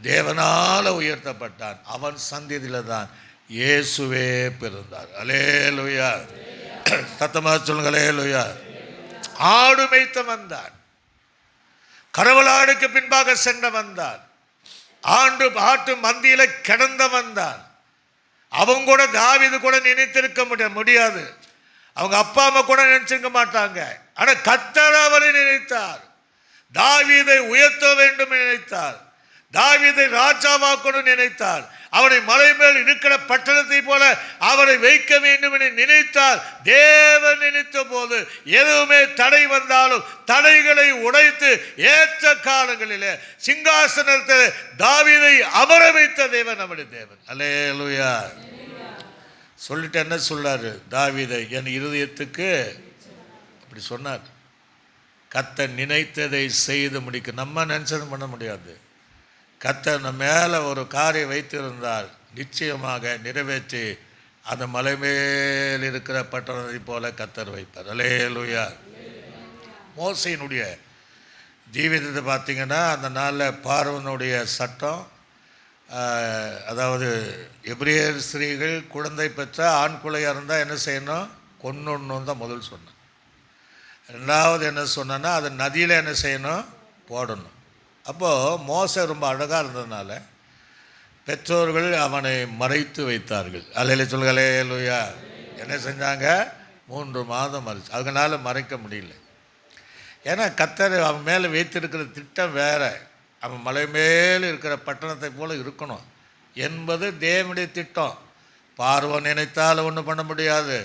தேவனால உயர்த்தப்பட்டான். அவன் சந்ததியில் தான் இயேசுவே பிறந்தார். அல்லேலூயா. சத்தமா சொல்லுங்க அல்லேலூயா. ஆடு மேய்த்த வந்தான், கரவலாடுக்கு பின்பாக சென்ற வந்தான், ஆட்டு மந்தியில கிடந்த வந்தான். அவங்க கூட தாவீது கூட நினைத்திருக்க முடியாது, அவங்க அப்பா அம்மா கூட நினைச்சிருக்க மாட்டாங்க. ஆனா கர்த்தர் அவரை நினைத்தார். தாவீதை உயர்த்த வேண்டும் நினைத்தார், தாவீதை ராஜாவாக்கணும் நினைத்தார், அவனை மலை மேல் இருக்கிற பட்டணத்தை போல அவரை வைக்க வேண்டும் என நினைத்தார். தேவன் நினைத்த போது எதுவுமே தடை வந்தாலும் தடைகளை உடைத்து ஏற்ற காலங்களிலே சிங்காசனத்தில் தாவீதை அமர வைத்த தேவன் நம்முடைய தேவன். அல்லேலூயா. சொல்லிட்டு என்ன சொல்லாரு தாவீதை? என் இருதயத்துக்கு அப்படி சொன்னார். கர்த்தர் நினைத்ததை செய்து முடிக்க நம்ம நினைச்சது பண்ண முடியாது. கர்த்தர் நம்ம மேலே ஒரு காரியம் வைத்திருந்தால் நிச்சயமாக நிறைவேற்றி அந்த மலை மேல் இருக்கிற பட்டணத்தை போல கர்த்தர் வைப்பார். அல்லேலூயா. மோசையினுடைய ஜீவிதத்தை பார்த்தீங்கன்னா அந்த நாளில் பார்வனுடைய சட்டம், அதாவது எபிரேயர் ஸ்திரீகள் குழந்தை பெற்ற ஆண் குழையாக இருந்தால் என்ன செய்யணும்? கொன்னுடணும் தான் முதல் சொன்னேன். ரெண்டாவது என்ன சொன்னேன்னா அது நதியில் என்ன செய்யணும்? போடணும். அப்போது மோசை ரொம்ப அழகாக இருந்ததுனால பெற்றோர்கள் அவனை மறைத்து வைத்தார்கள். அல்லேலூயா சொல்லுங்களே லூயா. என்ன செஞ்சாங்க? 3 மாதம் மறைச்சு. அதனால மறைக்க முடியல. ஏன்னா கர்த்தர் அவன் மேலே வைத்திருக்கிற திட்டம் வேற. அவன் மலை மேல் இருக்கிற பட்டணத்தை போல இருக்கணும் என்பது தேவனுடைய திட்டம். பார்வன் நினைத்தால் ஒன்றும் பண்ண முடியாது.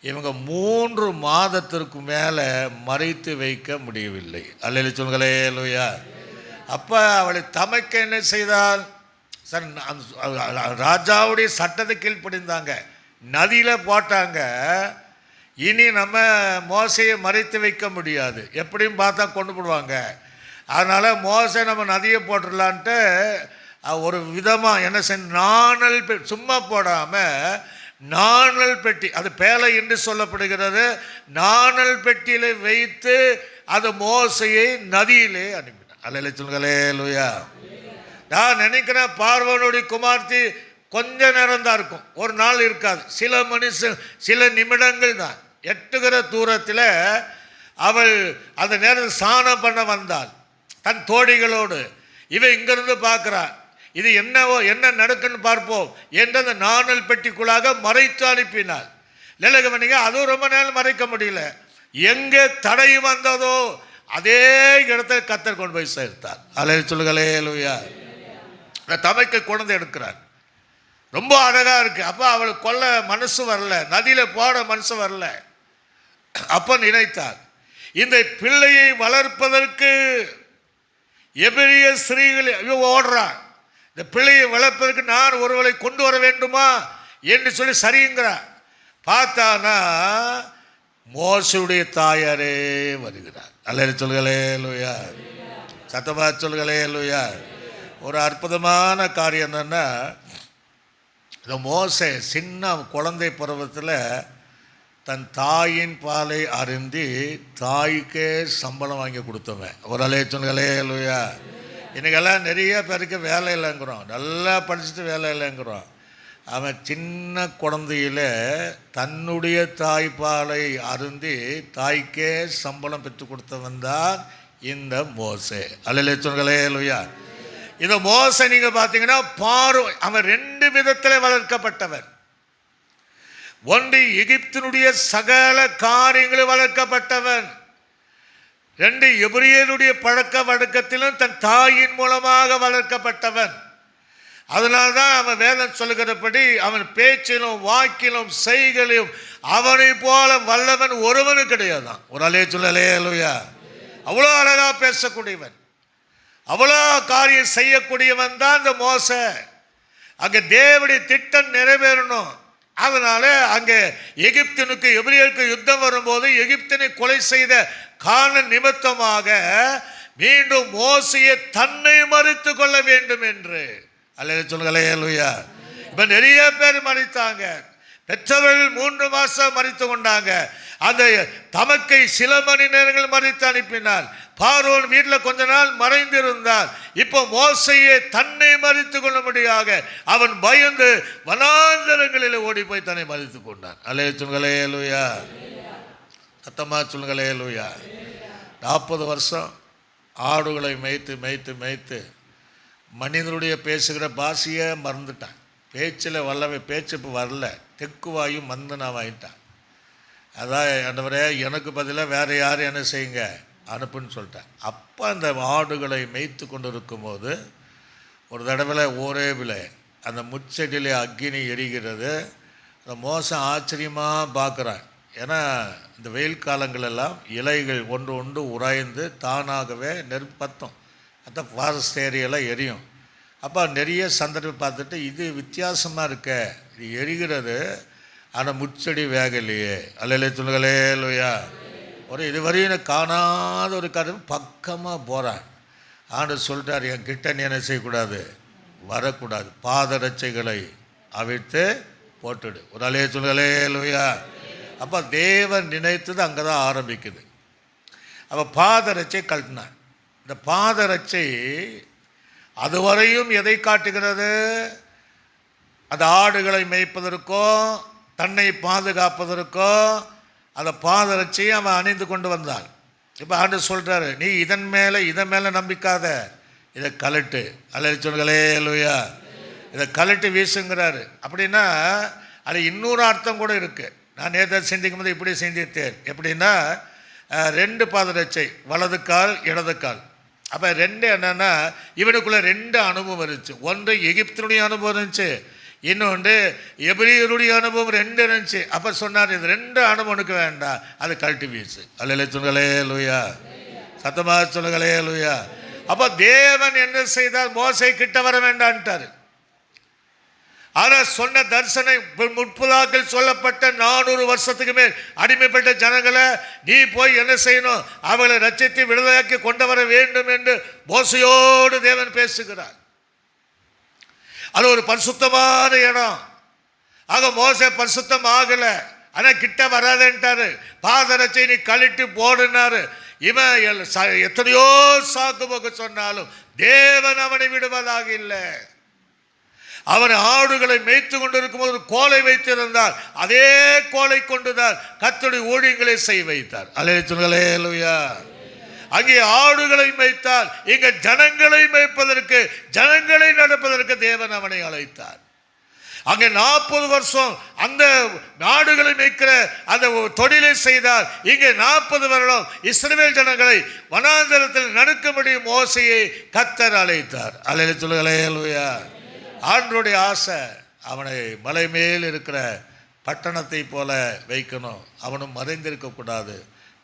இவங்க 3 மாதத்திற்கு மேலே மறைத்து வைக்க முடியவில்லை. அல்லேலூயா சொல்லுங்களே லூயா. அப்போ அவளை தமைக்க என்ன செய்தால்? ராஜாவுடைய சட்டத்தை கீழ்ப்படிந்தாங்க, நதியில் போட்டாங்க. இனி நம்ம மோசையை மறைத்து வைக்க முடியாது, எப்படியும் பார்த்தா கொண்டு போடுவாங்க. அதனால் மோசை நம்ம நதியை போட்டுடலான்ட்டு ஒரு விதமாக என்ன செய்ய, நாணல் சும்மா போடாமல் நாணல் பெட்டி, அது பேலை என்று சொல்லப்படுகிறது, நாணல் பெட்டியில் வைத்து அது மோசையை நதியிலே அனுப்பினார். அல்லேலூயா சொல்லுங்களே லூயா. நான் நினைக்கிறேன் பார்வனுடைய குமார்த்தி கொஞ்ச நேரம் தான் இருக்கும், ஒரு நாள் இருக்காது, சில நிமிடங்கள் தான். எட்டுகிற தூரத்தில் அவள் அந்த நேரத்தில் ஸ்நானம் பண்ண வந்தாள் தன் தோழிகளோடு. இவன் இங்கிருந்து பார்க்குறான், இது என்ன நடக்குன்னு பார்ப்போம் என்று அந்த நாணல் பெட்டிக்குள்ளாக மறைத்து அனுப்பினாள். நிலகவனிங்க அதுவும் ரொம்ப நேரம் மறைக்க முடியல. எங்கே தடை வந்ததோ அதே இடத்தை கர்த்தர் கொண்டு போய் சேர்த்தார். அல்லேலூயா சொல்லுங்களே லூயா. தமைக்க குழந்தை எடுக்கிறார், ரொம்ப அழகாக இருக்குது. அப்போ அவளுக்கு கொல்ல மனசு வரல, நதியில் போட மனசு வரல. அப்ப நினைத்தார், இந்த பிள்ளையை வளர்ப்பதற்கு எபிரிய ஸ்திரீகள் ஓடுறான், இந்த பிள்ளையை வளர்ப்பதற்கு நான் ஒருவரை கொண்டு வர வேண்டுமா என்று சொல்லி சரிங்கிறார். பார்த்தானா மோசேயுடைய தாயாரே வருகிறார். அல்லேலூயா சொல்களே லூயா, சத்தமா சொல்களே லூயா. ஒரு அற்புதமான காரியம் என்னன்னா, இந்த மோசே சின்ன குழந்தை பருவத்தில் தன் தாயின் பாலை அருந்தி தாய்க்கே சம்பளம் வாங்கி கொடுத்தவன். ஒரு அலேச்சன்களே லூயா. இன்னைக்கெல்லாம் நிறைய பேருக்கு வேலை இல்லைங்கிறோம், நல்லா படிச்சுட்டு வேலை இல்லைங்கிறோம். அவன் சின்ன குழந்தையில் தன்னுடைய தாய்ப்பாலை அருந்தி தாய்க்கே சம்பளம் பெற்று கொடுத்தவன் தான் இந்த மோசே. அல்லேலூயா லூயா. இந்த மோசே நீங்கள் பார்த்தீங்கன்னா அவன் 2 விதத்தில் வளர்க்கப்பட்டவன். ஒன்று எகிப்தினுடைய சகல காரியங்களும் வளர்க்கப்பட்டவன். 2 எபிரியருடைய பழக்க வழக்கத்திலும் தன் தாயின் மூலமாக வளர்க்கப்பட்டவன். அதனால்தான் அவன் வேதம் சொல்லுகிறபடி அவன் பேச்சிலும் வாக்கிலும் செய்களிலும் அவனை போல வல்லவன் ஒருவனும் கிடையாதான். ஒரு அல்லேலூயா. அவ்வளோ அழகா பேசக்கூடியவன், அவ்வளோ காரியம் செய்யக்கூடியவன் தான் இந்த மோசே. அங்கே தேவனுடைய திட்டம் நிறைவேறணும். அதனால அங்கே எகிப்தினுக்கு எபிரியருக்கு யுத்தம் வரும்போது எகிப்தினை கொலை செய்த காரண நிமித்தமாக மீண்டும் மோசேயை தன்னை மறித்து கொள்ள வேண்டும் என்று. அல்லேலூயா. இப்போ நிறைய பேர் மறித்தாங்க. பெற்றவர்கள் 3 மாதம் மறித்து கொண்டாங்க. அந்த தமக்கை சில மணி நேரங்கள் மறித்து அனுப்பினார். பார்வோன் வீட்டில் கொஞ்ச நாள் மறைந்திருந்தார். இப்போ மோசேயை தன்னை மறித்து கொள்ளும்படியாக அவன் பயந்து வனாந்தரங்களில் ஓடி போய் தன்னை மறித்து கொண்டான். அல்லேலூயா. சத்தமா சொல்லுங்களேலூயா. 40 வருஷம் ஆடுகளை மேய்த்து மேய்த்து மேய்த்து மனிதனுடைய பேசுகிற பாஷையை மறந்துட்டான். பேச்சில் வல்லவை, பேச்சு இப்போ வரல, தெக்குவாயும் மந்தனாவாயிட்டான். அதான் ஆண்டவரே எனக்கு பதிலாக வேறு யாரும் என்ன செய்யுங்க அனுப்புன்னு சொல்லிட்டேன். அப்போ அந்த ஆடுகளை மேய்த்து கொண்டு இருக்கும்போது ஒரு தடவையில் ஓரேவில் அந்த முச்செடியிலே அக்கினி எரிகிறது. அந்த மோசம் ஆச்சரியமாக பார்க்குறான். ஏன்னா இந்த வெயில் காலங்களெல்லாம் இலைகள் ஒன்று ஒன்று உராய்ந்து தானாகவே நெருப்பத்தும் அந்த ஃபாரஸ்ட் ஏரியாலாம் எரியும். அப்போ நிறைய சந்தர்ப்பம் பார்த்துட்டு இது வித்தியாசமாக இருக்க, இது எரிகிறது ஆனால் முச்செடி வேகலையே. அல்லேலூயா. ஒரு இதுவரையும் காணாத ஒரு காரியம் பக்கமாக போகிறான். ஆண்டு சொல்லிட்டார், என் கிட்ட நீ என்ன செய்யக்கூடாது, வரக்கூடாது, பாதரட்சைகளை அவிழ்த்து போட்டுடு. ஒரு அல்லேலூயா. அப்போ தேவன் நினைத்தது அங்கே தான் ஆரம்பிக்குது. அப்போ பாதரட்சை கழட்டினான். இந்த பாதரட்சை அதுவரையும் எதை காட்டுகிறது? அந்த ஆடுகளை மேய்ப்பதற்கோ தன்னை பாதுகாப்பதற்கோ அந்த பாதரட்சையை அவன் அணிந்து கொண்டு வந்தான். இப்போ ஆண்டு சொல்கிறாரு, நீ இதன் மேலே நம்பிக்காத, இதை கலட்டு. அல்லேலூயா. இதை கலட்டு வீசுங்கிறாரு. அப்படின்னா அது இன்னொரு அர்த்தம் கூட இருக்குது. நான் நேற்று சிந்திக்கும் போது இப்படி சிந்தித்தேன். எப்படின்னா 2 பாதரட்சை, வலது கால் இடது கால். அப்போ 2 என்னென்னா இவனுக்குள்ளே 2 அனுபவம் இருந்துச்சு. ஒன்று எகிப்தினுடைய அனுபவம் இருந்துச்சு, இன்னொன்று எபிரியருடைய அனுபவம் 2 இருந்துச்சு. அப்போ சொன்னார், இது 2 அனுபவனுக்கு வேண்டாம், அது கழட்டி வீசு. அல்லேலூயா. சத்தமாக சொல்லுங்களேலூயா. அப்போ தேவன் என்ன செய்தார்? மோசே கிட்ட வர வேண்டான்ட்டார். ஆனால் சொன்ன தரிசனை முற்பதாக்கள் சொல்லப்பட்ட 400 வருஷத்துக்கு மேல் அடிமைப்பட்ட ஜனங்களை நீ போய் என்ன செய்யணும், அவளை ரட்சித்து விடுதலையாக்கி கொண்டு வர வேண்டும் என்று மோசையோடு தேவன் பேசுகிறார். அது ஒரு பரிசுத்தமான இடம். ஆக மோசே பரிசுத்தம் ஆகலை, ஆனால் கிட்ட வராதுன்ட்டாரு. பாதரட்சை நீ கழட்டி போடுனாரு. இவன் எத்தனையோ சாக்கு போக்கு சொன்னாலும் தேவன் அவனை விடுவதாக இல்லை. அவன் ஆடுகளை மேய்த்து கொண்டிருக்கும் போது கோலை வைத்திருந்தார். அதே கோலை கொண்டுதான் கர்த்தருடைய ஊழியங்களை செய்ய வைத்தார். அல்லேலூயா. அங்கே ஆடுகளை மேய்த்தார், இங்கே ஜனங்களை மேய்ப்பதற்கு, ஜனங்களை நடப்பதற்கு தேவன் அவனை அழைத்தார். அங்கே 40 வருஷம் அந்த நாடுகளை மேய்க்கிற அந்த தொழிலை செய்தார். இங்கே 40 வருடம் இஸ்ரவேல் ஜனங்களை வனாந்தரத்தில் நடக்கும்படி மோசேயை கர்த்தர் அழைத்தார். அல்லேலூயா. ஆண்டவருடைய ஆசை அவனை மலை மேல் இருக்கிற பட்டணத்தை போல வைக்கணும். அவனும் மறைந்திருக்கக்கூடாது.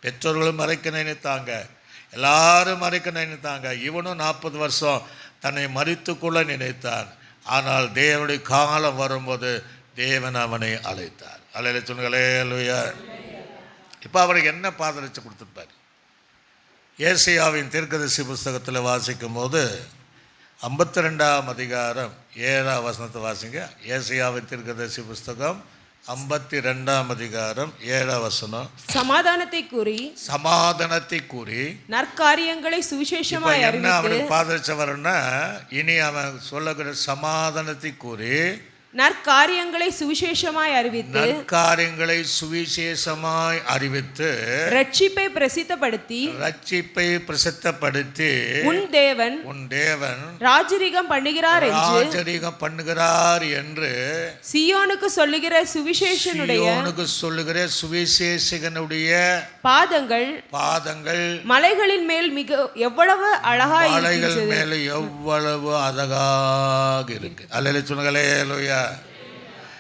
பெற்றோர்களும் மறைக்க நினைத்தாங்க, எல்லாரும் மறைக்க நினைத்தாங்க. இவனும் 40 வருஷம் தன்னை மறித்துக்கொள்ள நினைத்தான். ஆனால் தேவனுடைய காலம் வரும்போது தேவன் அவனை அழைத்தார். அலையில சொன்னங்களே லூயா. இப்போ அவருக்கு என்ன பாதரட்சை கொடுத்துருப்பார்? ஏசாயாவின் தீர்க்கதரிசி புஸ்தகத்தில் வாசிக்கும் போது 52ஆம் அதிகாரம் 7ஆம் வசனத்தை வாசிங்க. ஏசாயாவின் தீர்க்கதரிசி புஸ்தகம் 52ஆம் அதிகாரம் 7ஆம் வசனம். சமாதானத்தை கூறி நற்காரியங்களை சுவிசேஷமாய் என்ன அவனுக்கு பாதரட்சை வரணும்னா, இனி அவன் சொல்லக்கூடிய சமாதானத்தை கூறி நற்காரியங்களை சுவிசேஷமாய் அறிவித்து ரட்சிப்பை பிரசித்தப்படுத்தி உன் தேவன் ராஜரீகம் பண்ணுகிறார் என்று சீயோனுக்கு சொல்லுகிற சுவிசேஷகனுடைய பாதங்கள் மலைகளின் மேல் எவ்வளவு அழகாக இருக்கு. அல்லேலூயா சொல்லுங்களே லூயா.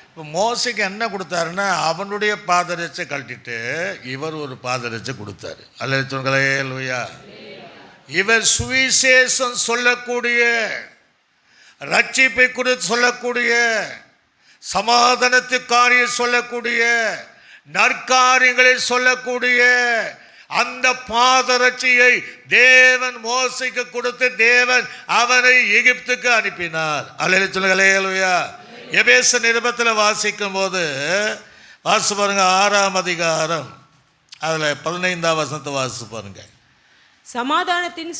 இப்போ மோசைக்கு என்ன கொடுத்தாருன்னா, அவனுடைய பாதரட்சை கழட்டிட்டு இவர் ஒரு பாதரட்சை கொடுத்தாரு. அல்லேலூயா சொல்லுங்களே லூயா. இவர் சுவிசேஷம் சொல்லக்கூடிய, ரட்சிப்பை குறித்து சொல்லக்கூடிய, சமாதானத்துக்காரிய சொல்லக்கூடிய, நற்காரியங்களை சொல்லக்கூடிய அந்த பாதரட்சியை தேவன் மோசைக்கு கொடுத்து தேவன் அவனை எகிப்துக்கு அனுப்பினார். அல்லேலூயா சொல்லுங்களே லூயா. எபேச நிருபத்தில் வாசிக்கும் போது வாசி பாருங்க, 6ஆம் அதிகாரம் அதில் 15ஆம் வசனத்தை வாசி பாருங்க. சமாதானத்தின்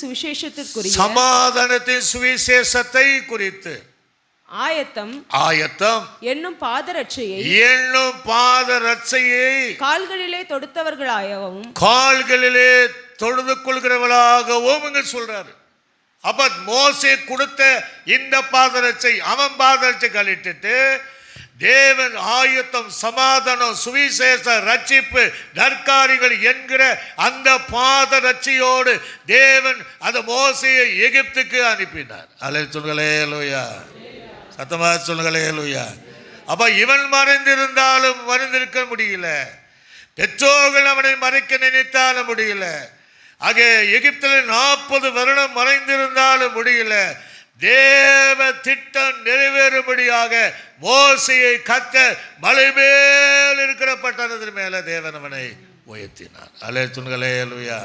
சுவிசேஷத்தை குறித்து ஆயத்தம் என்னும் பாதரட்சையை கால்களிலே தொழுது கொள்கிறவர்களாகவும் இங்க சொல்றாரு. அப்ப மோசே கொடுத்த இந்த பாதரட்சை அவன் பாதரட்சை கழிட்டுட்டு தேவன் ஆயத்தம், சமாதானம், சுவிசேஷ, ரட்சிப்பு, நற்காரியங்கள் என்கிற அந்த பாதரட்சியோடு தேவன் அந்த மோசையை எகிப்துக்கு அனுப்பினார். அல்லேலூயா சொல்லுங்களே லூயா. சத்தமா சொல்லுங்களே லூயா. அப்ப இவன் மறைந்திருக்க முடியல, பெற்றோர்கள் அவனை மறைக்க நினைத்தாலும் முடியல. ஆக எகிப்தில் 40 வருடம் மறைந்திருந்தாலும் முடியல. தேவ திட்டம் நிறைவேறும்படியாக மோசையை கர்த்தர் மலை மேல் இருக்கிற பட்டணத்தின் மேல தேவன் அவனை உயர்த்தினார். அல்லேலூயா சொல்லுங்களே லூயா.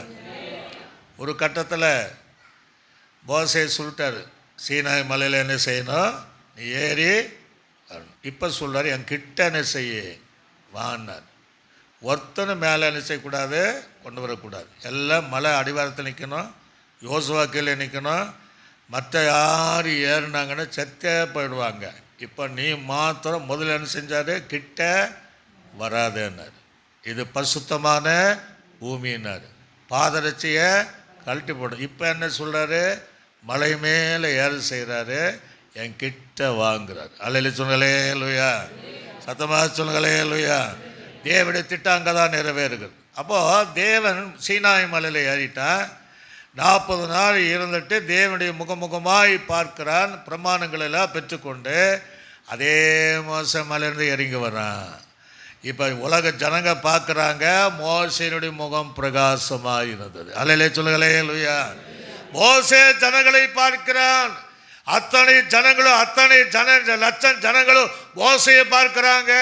ஒரு கட்டத்தில் மோசையை சொல்லிட்டாரு, சீனாய் மலையில் என்ன செய்யணும், நீ ஏறி. இப்போ சொல்றாரு, என் கிட்ட என்ன செய்ய வான்னார். ஒருத்தனை மேலே என்ன செய்யக்கூடாது, கொண்டு வரக்கூடாது. எல்லாம் மலை அடிவாரத்தில் நிற்கணும், யோசுவா கீழே நிற்கணும். மற்ற யார் ஏறினாங்கன்னா செத்தே போயிடுவாங்க. இப்போ நீ மாத்திரம் முதல்ல என்ன செஞ்சார், கிட்ட வராதேன்னார். இது பரிசுத்தமான பூமின்னார். பாதரட்சியை கழட்டி போடும். இப்போ என்ன சொல்கிறாரு, மலை மேலே ஏற செய்கிறாரு, என் கிட்ட வாங்குறாரு. அல்லேலூயா சொல்லுங்களே லூயா. சத்தமாக சொல்லுங்களே லூயா. தேவனுடைய திட்டம் அங்கே தான் நிறைவேறுகிறது. அப்போது தேவன் சீனாய் மலையில் ஏறிட்டான். 40 நாள் இருந்துட்டு தேவனுடைய முகமுகமாய் பார்க்கிறான். பிரமாணங்கள் எல்லாம் பெற்றுக்கொண்டு அதே மோசம் மலையிலிருந்து இறங்கி வரான். இப்போ உலக ஜனங்க பார்க்குறாங்க, மோசையினுடைய முகம் பிரகாசமாக இருந்தது. அல்லேலூயா சொல்லுங்களே லூயா. மோசே ஜனங்களை பார்க்கிறான். அத்தனை லட்சம் ஜனங்களும் மோசையை பார்க்கிறாங்க.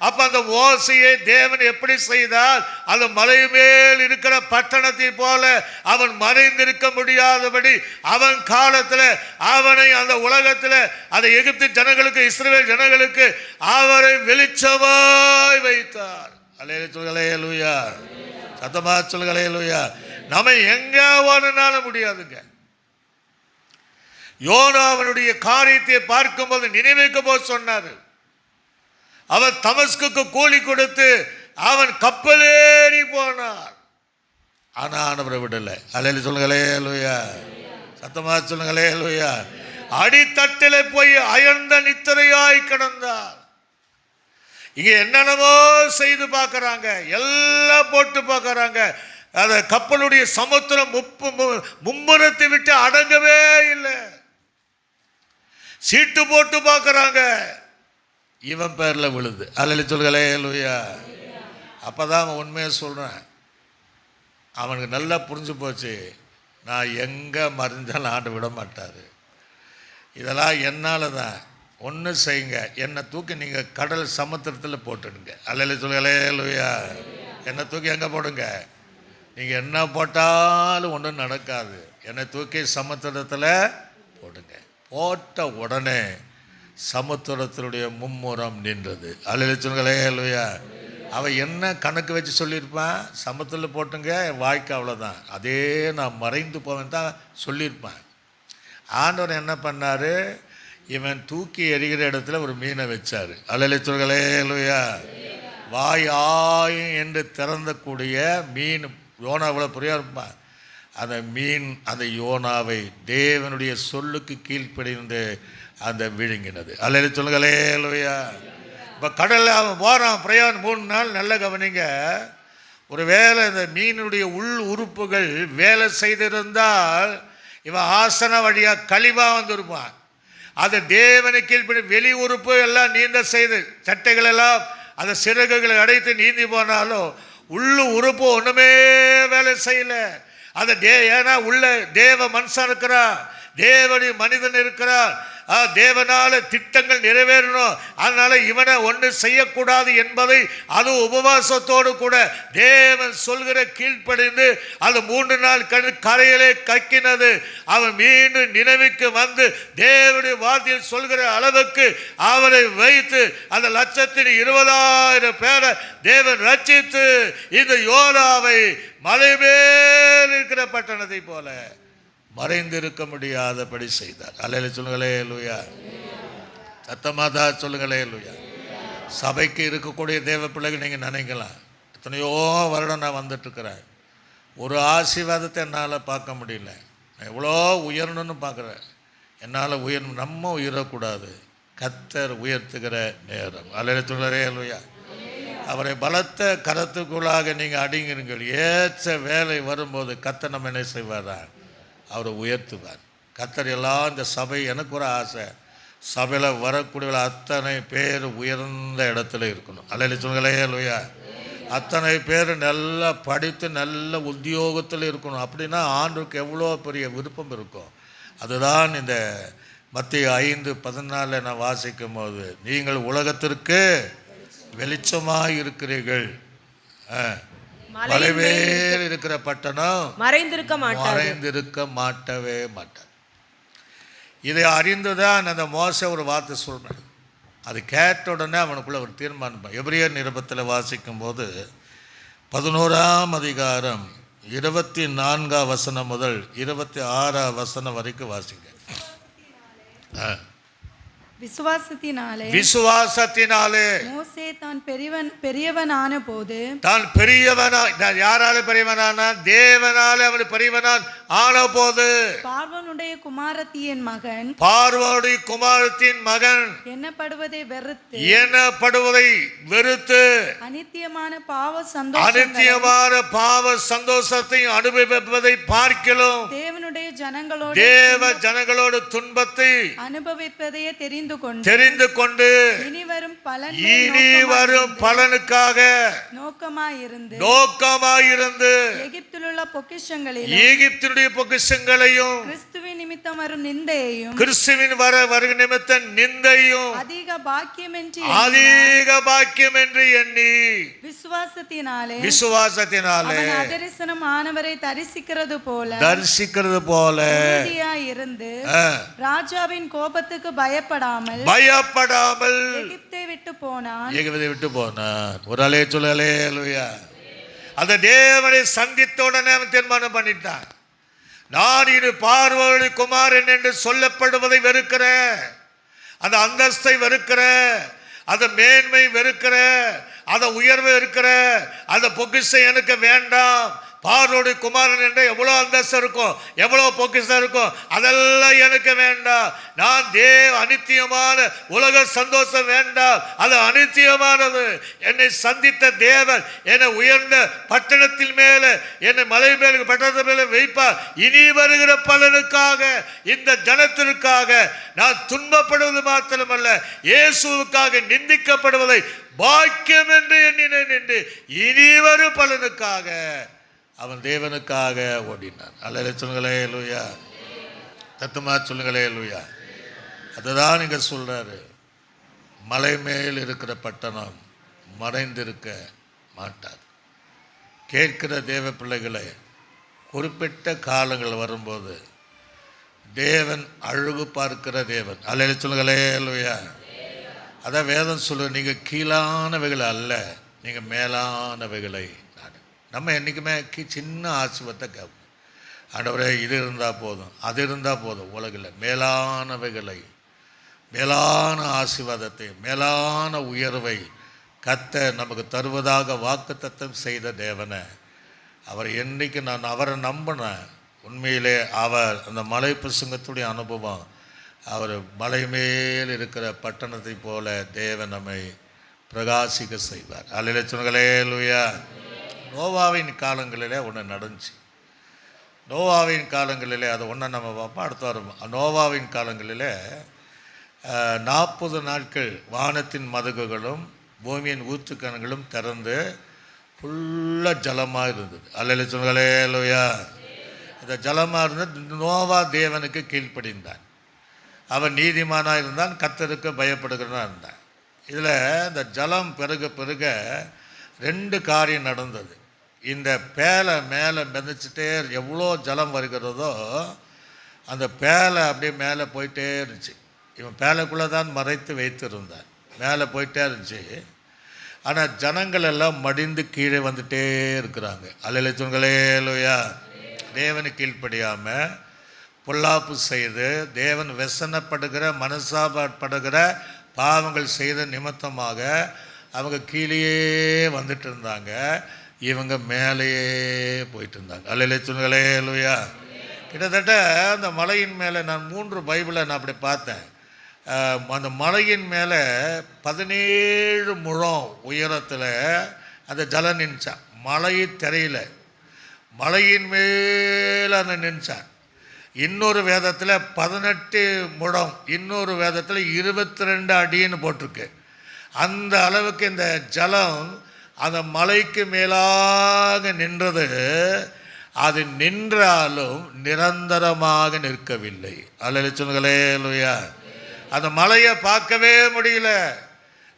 அப்ப அந்த மோசையை தேவன் எப்படி செய்தால், அந்த மலை மேல் இருக்கிற பட்டணத்தை போல அவன் மறைந்திருக்க முடியாதபடி அவன் காலத்தில் அவனை அந்த உலகத்தில் அந்த எகிப்து ஜனங்களுக்கு, இஸ்ரவேல் ஜனங்களுக்கு அவரை வெளிச்சமாய் வைத்தார். அல்லேலூயா சொல்லுங்களே லூயா. சத்தமா சொல்லுங்களே லூயா. நம்ம எங்க ஓடினாலும் முடியாதுங்க. யோனாவனுடைய காரியத்தை பார்க்கும்போது நினைவுக்கு போது சொன்னார், அவன் தமஸ்குக்கு கூலி கொடுத்து அவன் கப்பலேறி போனார். ஆனா ஆனவரை விடலை. அல்லேலூயா சொல்லுங்களே லூயா. சத்தமா சொல்லுங்களே லூயா. அடித்தட்டில போய் அயர்ந்த நித்திரையாய் கிடந்தார். இங்க என்னென்னமோ செய்து பார்க்கறாங்க, எல்லாம் போட்டு பார்க்கறாங்க. அந்த கப்பலுடைய சமுத்திரம் மும்முரத்தை விட்டு அடங்கவே இல்லை. சீட்டு போட்டு பார்க்கறாங்க, இவன் பேரில் விழுது. அல்லேலூயா சொல்லுங்களே லூயா. அப்போ தான் அவன் உண்மையை சொல்கிறேன். அவனுக்கு நல்லா புரிஞ்சு போச்சு, நான் எங்கே மறைஞ்சாலும் ஆண்டு விட மாட்டார். இதெல்லாம் என்னால் தான். ஒன்று செய்யுங்க, என்னை தூக்கி நீங்கள் கடல் சமுத்திரத்தில் போட்டுடுங்க. அல்லேலூயா சொல்லுங்களே லூயா. என்னை தூக்கி எங்கே போடுங்க? நீங்கள் என்ன போட்டாலும் ஒன்றும் நடக்காது. என்னை தூக்கி சமுத்திரத்தில் போடுங்க. போட்ட உடனே சமுத்திரத்தினுடைய மும்முரம் நின்றது. அல்லேலூயா சொல்லுங்களே லூயா. அவன் என்ன கணக்கு வச்சு சொல்லியிருப்பான்? சமுத்திரத்தில் போட்டுங்க, வாழ்க்கை அவ்வளோதான், அதே நான் மறைந்து போவேன் தான் சொல்லியிருப்பான். ஆண்டவர் என்ன பண்ணார்? இவன் தூக்கி எறிகிற இடத்துல ஒரு மீனை வச்சார். அல்லேலூயா சொல்லுங்களே லூயா. வாய் ஆயும் என்று திறந்தக்கூடிய மீன். யோனா இவ்வளோ புரியா இருப்பான். அந்த மீன் அந்த யோனாவை தேவனுடைய சொல்லுக்கு கீழ்ப்படிந்து அந்த விழுங்கினது. அல்லேலூயா சொல்லுங்களே லூயா. இப்போ கடலில் அவன் போகிறான் பிரயாணம் 3 நாள். நல்ல கவனிங்க. ஒரு வேளை இந்த மீனுடைய உள் உறுப்புகள் வேலை செய்திருந்தால் இவன் ஆசன வழியாக கழிவாக வந்திருப்பான். அது தேவனை கீழ்ப்படி வெளி உறுப்பு எல்லாம் நீந்த செய்து சட்டைகள் எல்லாம் அந்த சிறகுகளை அடைத்து நீந்தி போனாலும் உள்ள உறுப்பு ஒன்றுமே வேலை செய்யலை. அந்த ஏன்னா உள்ள தேவ மனுஷன் இருக்கிறார், தேவனுடைய மனிதன் இருக்கிறார். தேவனால திட்டங்கள் நிறைவேறணும். அதனால இவனை ஒன்று செய்யக்கூடாது என்பதை அது உபவாசத்தோடு கூட தேவன் சொல்கிற கீழ்ப்படிந்து அது 3 நாள் கரையிலே கக்கினது. அவன் மீண்டும் நினைவுக்கு வந்து தேவனுடைய வார்த்தையில் சொல்கிற அளவுக்கு அவனை வைத்து அந்த 1,20,000 பேரை தேவன் ரட்சித்து இந்த யோனாவை மலை மேல் இருக்கிற பட்டணத்தை போல மறைந்திருக்க முடியாதபடி செய்தார். அல்லேலூயா சொல்லுங்களே லூயா. சத்தமாதா சொல்லுங்களே லூயா. சபைக்கு இருக்கக்கூடிய தேவ பிள்ளைகள் நீங்கள் நினைக்கலாம், எத்தனையோ வருடம் நான் வந்துட்டுருக்கிறேன், ஒரு ஆசீர்வாதத்தை என்னால் பார்க்க முடியல, நான் எவ்வளோ உயரணும்னு பார்க்குறேன், என்னால் நம்ம உயரக்கூடாது. கர்த்தர் உயர்த்துகிற நேரம். அல்லேலூயா சொல்லுங்களே லூயா. அவரை பலத்த கரத்துக்குள்ளாக நீங்கள் அடிங்கிறீர்கள். ஏற்ற வேலை வரும்போது கர்த்தர் நம்ம என்ன செய்வாரா? அவரை உயர்த்துவார். கர்த்தர் எல்லாம் இந்த சபை, எனக்கு ஒரு ஆசை, சபையில் வரக்கூடிய அத்தனை பேர் உயர்ந்த இடத்துல இருக்கணும். அல்லேலூயா சொல்லுங்களே லூயா. அத்தனை பேர் நல்லா படித்து நல்ல உத்தியோகத்தில் இருக்கணும். அப்படின்னா ஆண்டுக்கு எவ்வளோ பெரிய விருப்பம் இருக்கும். அதுதான் இந்த மத்தேயு 5:14 நான் வாசிக்கும் போது, நீங்கள் உலகத்திற்கு வெளிச்சமாக இருக்கிறீர்கள், மலைவேல் இருக்கிற பட்டணம் மறைந்திருக்க மாட்டவே மாட்டார். இதை அறிந்துதான் அந்த மோசே ஒரு வார்த்தை சொல்றேன். அது கேட்ட உடனே அவனுக்குள்ள ஒரு தீர்மானம். எபிரேயர் நிருபத்தில் வாசிக்கும் போது 11ஆம் அதிகாரம் 24 வசனம் முதல் 26 வசனம் வரைக்கும் வாசிங்க. விசுவாசத்தினாலே மோசே தான் பெரியவனான போது, யாரால பெரியவனானா? தேவனால அவன் பெரியவனான் ஆன போது, பார்வோனுடைய குமாரத்தியின் மகன் எண்ணப்படுவதை வெறுத்து அநித்தியமான பாவ சந்தோஷத்தை அனுபவிப்பதை பார்க்கிலும் தேவனுடைய ஜனங்களோடு துன்பத்தை அனுபவிப்பதையே தெரிந்து கொண்டு இனி வரும் பலனுக்காக நோக்கமாயிருந்து எகிப்திலுள்ள பொக்கிஷங்களையும் கிறிஸ்துவின் நிமித்தம் வரும் நிந்தையையும் நிந்தையும் அதிக பாக்கியம் என்று எண்ணி விசுவாசத்தினாலே தரிசனம் ஆனவரை தரிசிக்கிறது போல இருந்து ராஜாவின் கோபத்துக்கு பயப்படாமல் எகிப்தை விட்டு போனான். ஒரு அலே சொல்லலே லூயா. அந்த தேவனை சந்தித்த உடனே அவன் தீர்மானம் பண்ணிட்டான், நான் இது பார்வோனுடைய குமாரன் என்று சொல்லப்படுவதை வெறுக்கிறேன், அந்த அந்தஸ்தை வெறுக்கிறேன், அந்த மேன்மை வெறுக்கிறேன், அந்த உயர்வு இருக்கிற அந்த பொக்கிஷம் எனக்கு வேண்டாம். பார்வோடைய குமாரன் என்ற எவ்வளோ அந்தஸ்து இருக்கும், எவ்வளோ பொக்கிஷம் இருக்கும், அதெல்லாம் எனக்கு வேண்டாம். நான் அனித்தியமான உலக சந்தோஷம் வேண்டாம், அது அனித்தியமானது. என்னை சந்தித்த தேவன் என்னை உயர்ந்த பட்டணத்தின் மேலே, என்னை மலை மேலே பட்டணத்தின் மேலே வைப்பார். இனி வருகிற பலனுக்காக, இந்த ஜனத்திற்காக நான் துன்பப்படுவது மாத்திரமல்ல, இயேசுவுக்காக நிந்திக்கப்படுவதை பாக்கியம் என்று எண்ணினேன் என்று இனி வரும் பலனுக்காக அவன் தேவனுக்காக ஓடினான். அல்ல சொல்லுங்களே லூயா, தத்துமா சொல்லுங்களே லூயா. அதுதான் இங்க சொல்றாரு, மலை மேல் இருக்கிற பட்டணம் மறைந்திருக்க மாட்டார். கேட்கிற தேவ பிள்ளைகளை குறிப்பிட்ட காலங்கள் வரும்போது தேவன் அழகு பார்க்கிற தேவன். அல்ல சொல்லுங்களே லூயா. அதான் வேதம் சொல்லுற, நீங்கள் கீழானவைகளை அல்ல, நீங்கள் மேலானவைகளை. நம்ம என்றைக்குமே சின்ன ஆசீர்வாதத்தை கேட்போம். ஆண்டவரே இது இருந்தால் போதும், அது இருந்தால் போதும். உலகில் மேலானவைகளை, மேலான ஆசீர்வாதத்தை, மேலான உயர்வை கர்த்தர் நமக்கு தருவதாக வாக்குத்தத்தம் செய்த தேவனை அவர் என்றைக்கு நான் அவரை நம்பினேன். உண்மையிலே அவர் அந்த மலை பிரசங்கத்துடைய அனுபவம், அவர் மலை மேல் இருக்கிற பட்டணத்தை போல தேவன் நம்மை பிரகாசிக்க செய்வார். அல்லேலூயா சொல்லுங்களே லூயா. நோவாவின் காலங்களிலே ஒன்று நடந்துச்சு. நோவாவின் காலங்களிலே அது ஒன்றை நம்ம பார்ப்போம், அடுத்த வாரம். நோவாவின் காலங்களிலே 40 நாட்கள் வானத்தின் மதகுகளும் பூமியின் ஊற்றுக்கண்களும் திறந்து ஃபுல்லாக ஜலமாக இருந்தது. அல்லேலூயா சொல்லுங்களே லூயா. இந்த ஜலமாக இருந்தது. நோவா தேவனுக்கு கீழ்ப்படிந்தான், அவன் நீதிமானாக இருந்தான், கர்த்தருக்கு பயப்படுகிறவனாக இருந்தான். இதில் இந்த ஜலம் பெருக பெருக 2 காரியம் நடந்தது. இந்த பேலை மேலே மிதச்சிட்டே, எவ்வளோ ஜலம் வருகிறதோ அந்த பேலை அப்படியே மேலே போயிட்டே இருந்துச்சு. இவன் பேலைக்குள்ளே தான் மறைத்து வைத்திருந்தான், மேலே போயிட்டே இருந்துச்சு. ஆனால் ஜனங்கள் எல்லாம் மடிந்து கீழே வந்துட்டே இருக்கிறாங்க. அல்லேலூயா சொல்லுங்களே லூயா. தேவனு கீழ்ப்படியாமல் பொல்லாப்பு செய்து தேவன் வெசனப்படுகிற மனசாபப்படுகிற பாவங்கள் செய்த நிமித்தமாக அவங்க கீழேயே வந்துட்டு இருந்தாங்க, இவங்க மேலேயே போயிட்டு இருந்தாங்க. அல்லேலூயா சொல்லுங்களே லூயா. கிட்டத்தட்ட அந்த மலையின் மேலே நான் 3 பைபிளை நான் அப்படி பார்த்தேன். அந்த மலையின் மேலே 17 முழம் உயரத்தில் அந்த ஜலம் நின்றான். மலையை தெரியல, மலையின் மேலே அந்த நின்றான். இன்னொரு வேதத்தில் 18 முழம், இன்னொரு வேதத்தில் 22 அடின்னு போட்டிருக்கு. அந்த அளவுக்கு இந்த ஜலம் அந்த மலைக்கு மேலாக நின்றது. அது நின்றாலும் நிரந்தரமாக நிற்கவில்லை. அல்லேலூயா சொல்லுங்களே லூயா. அந்த மலையை பார்க்கவே முடியல,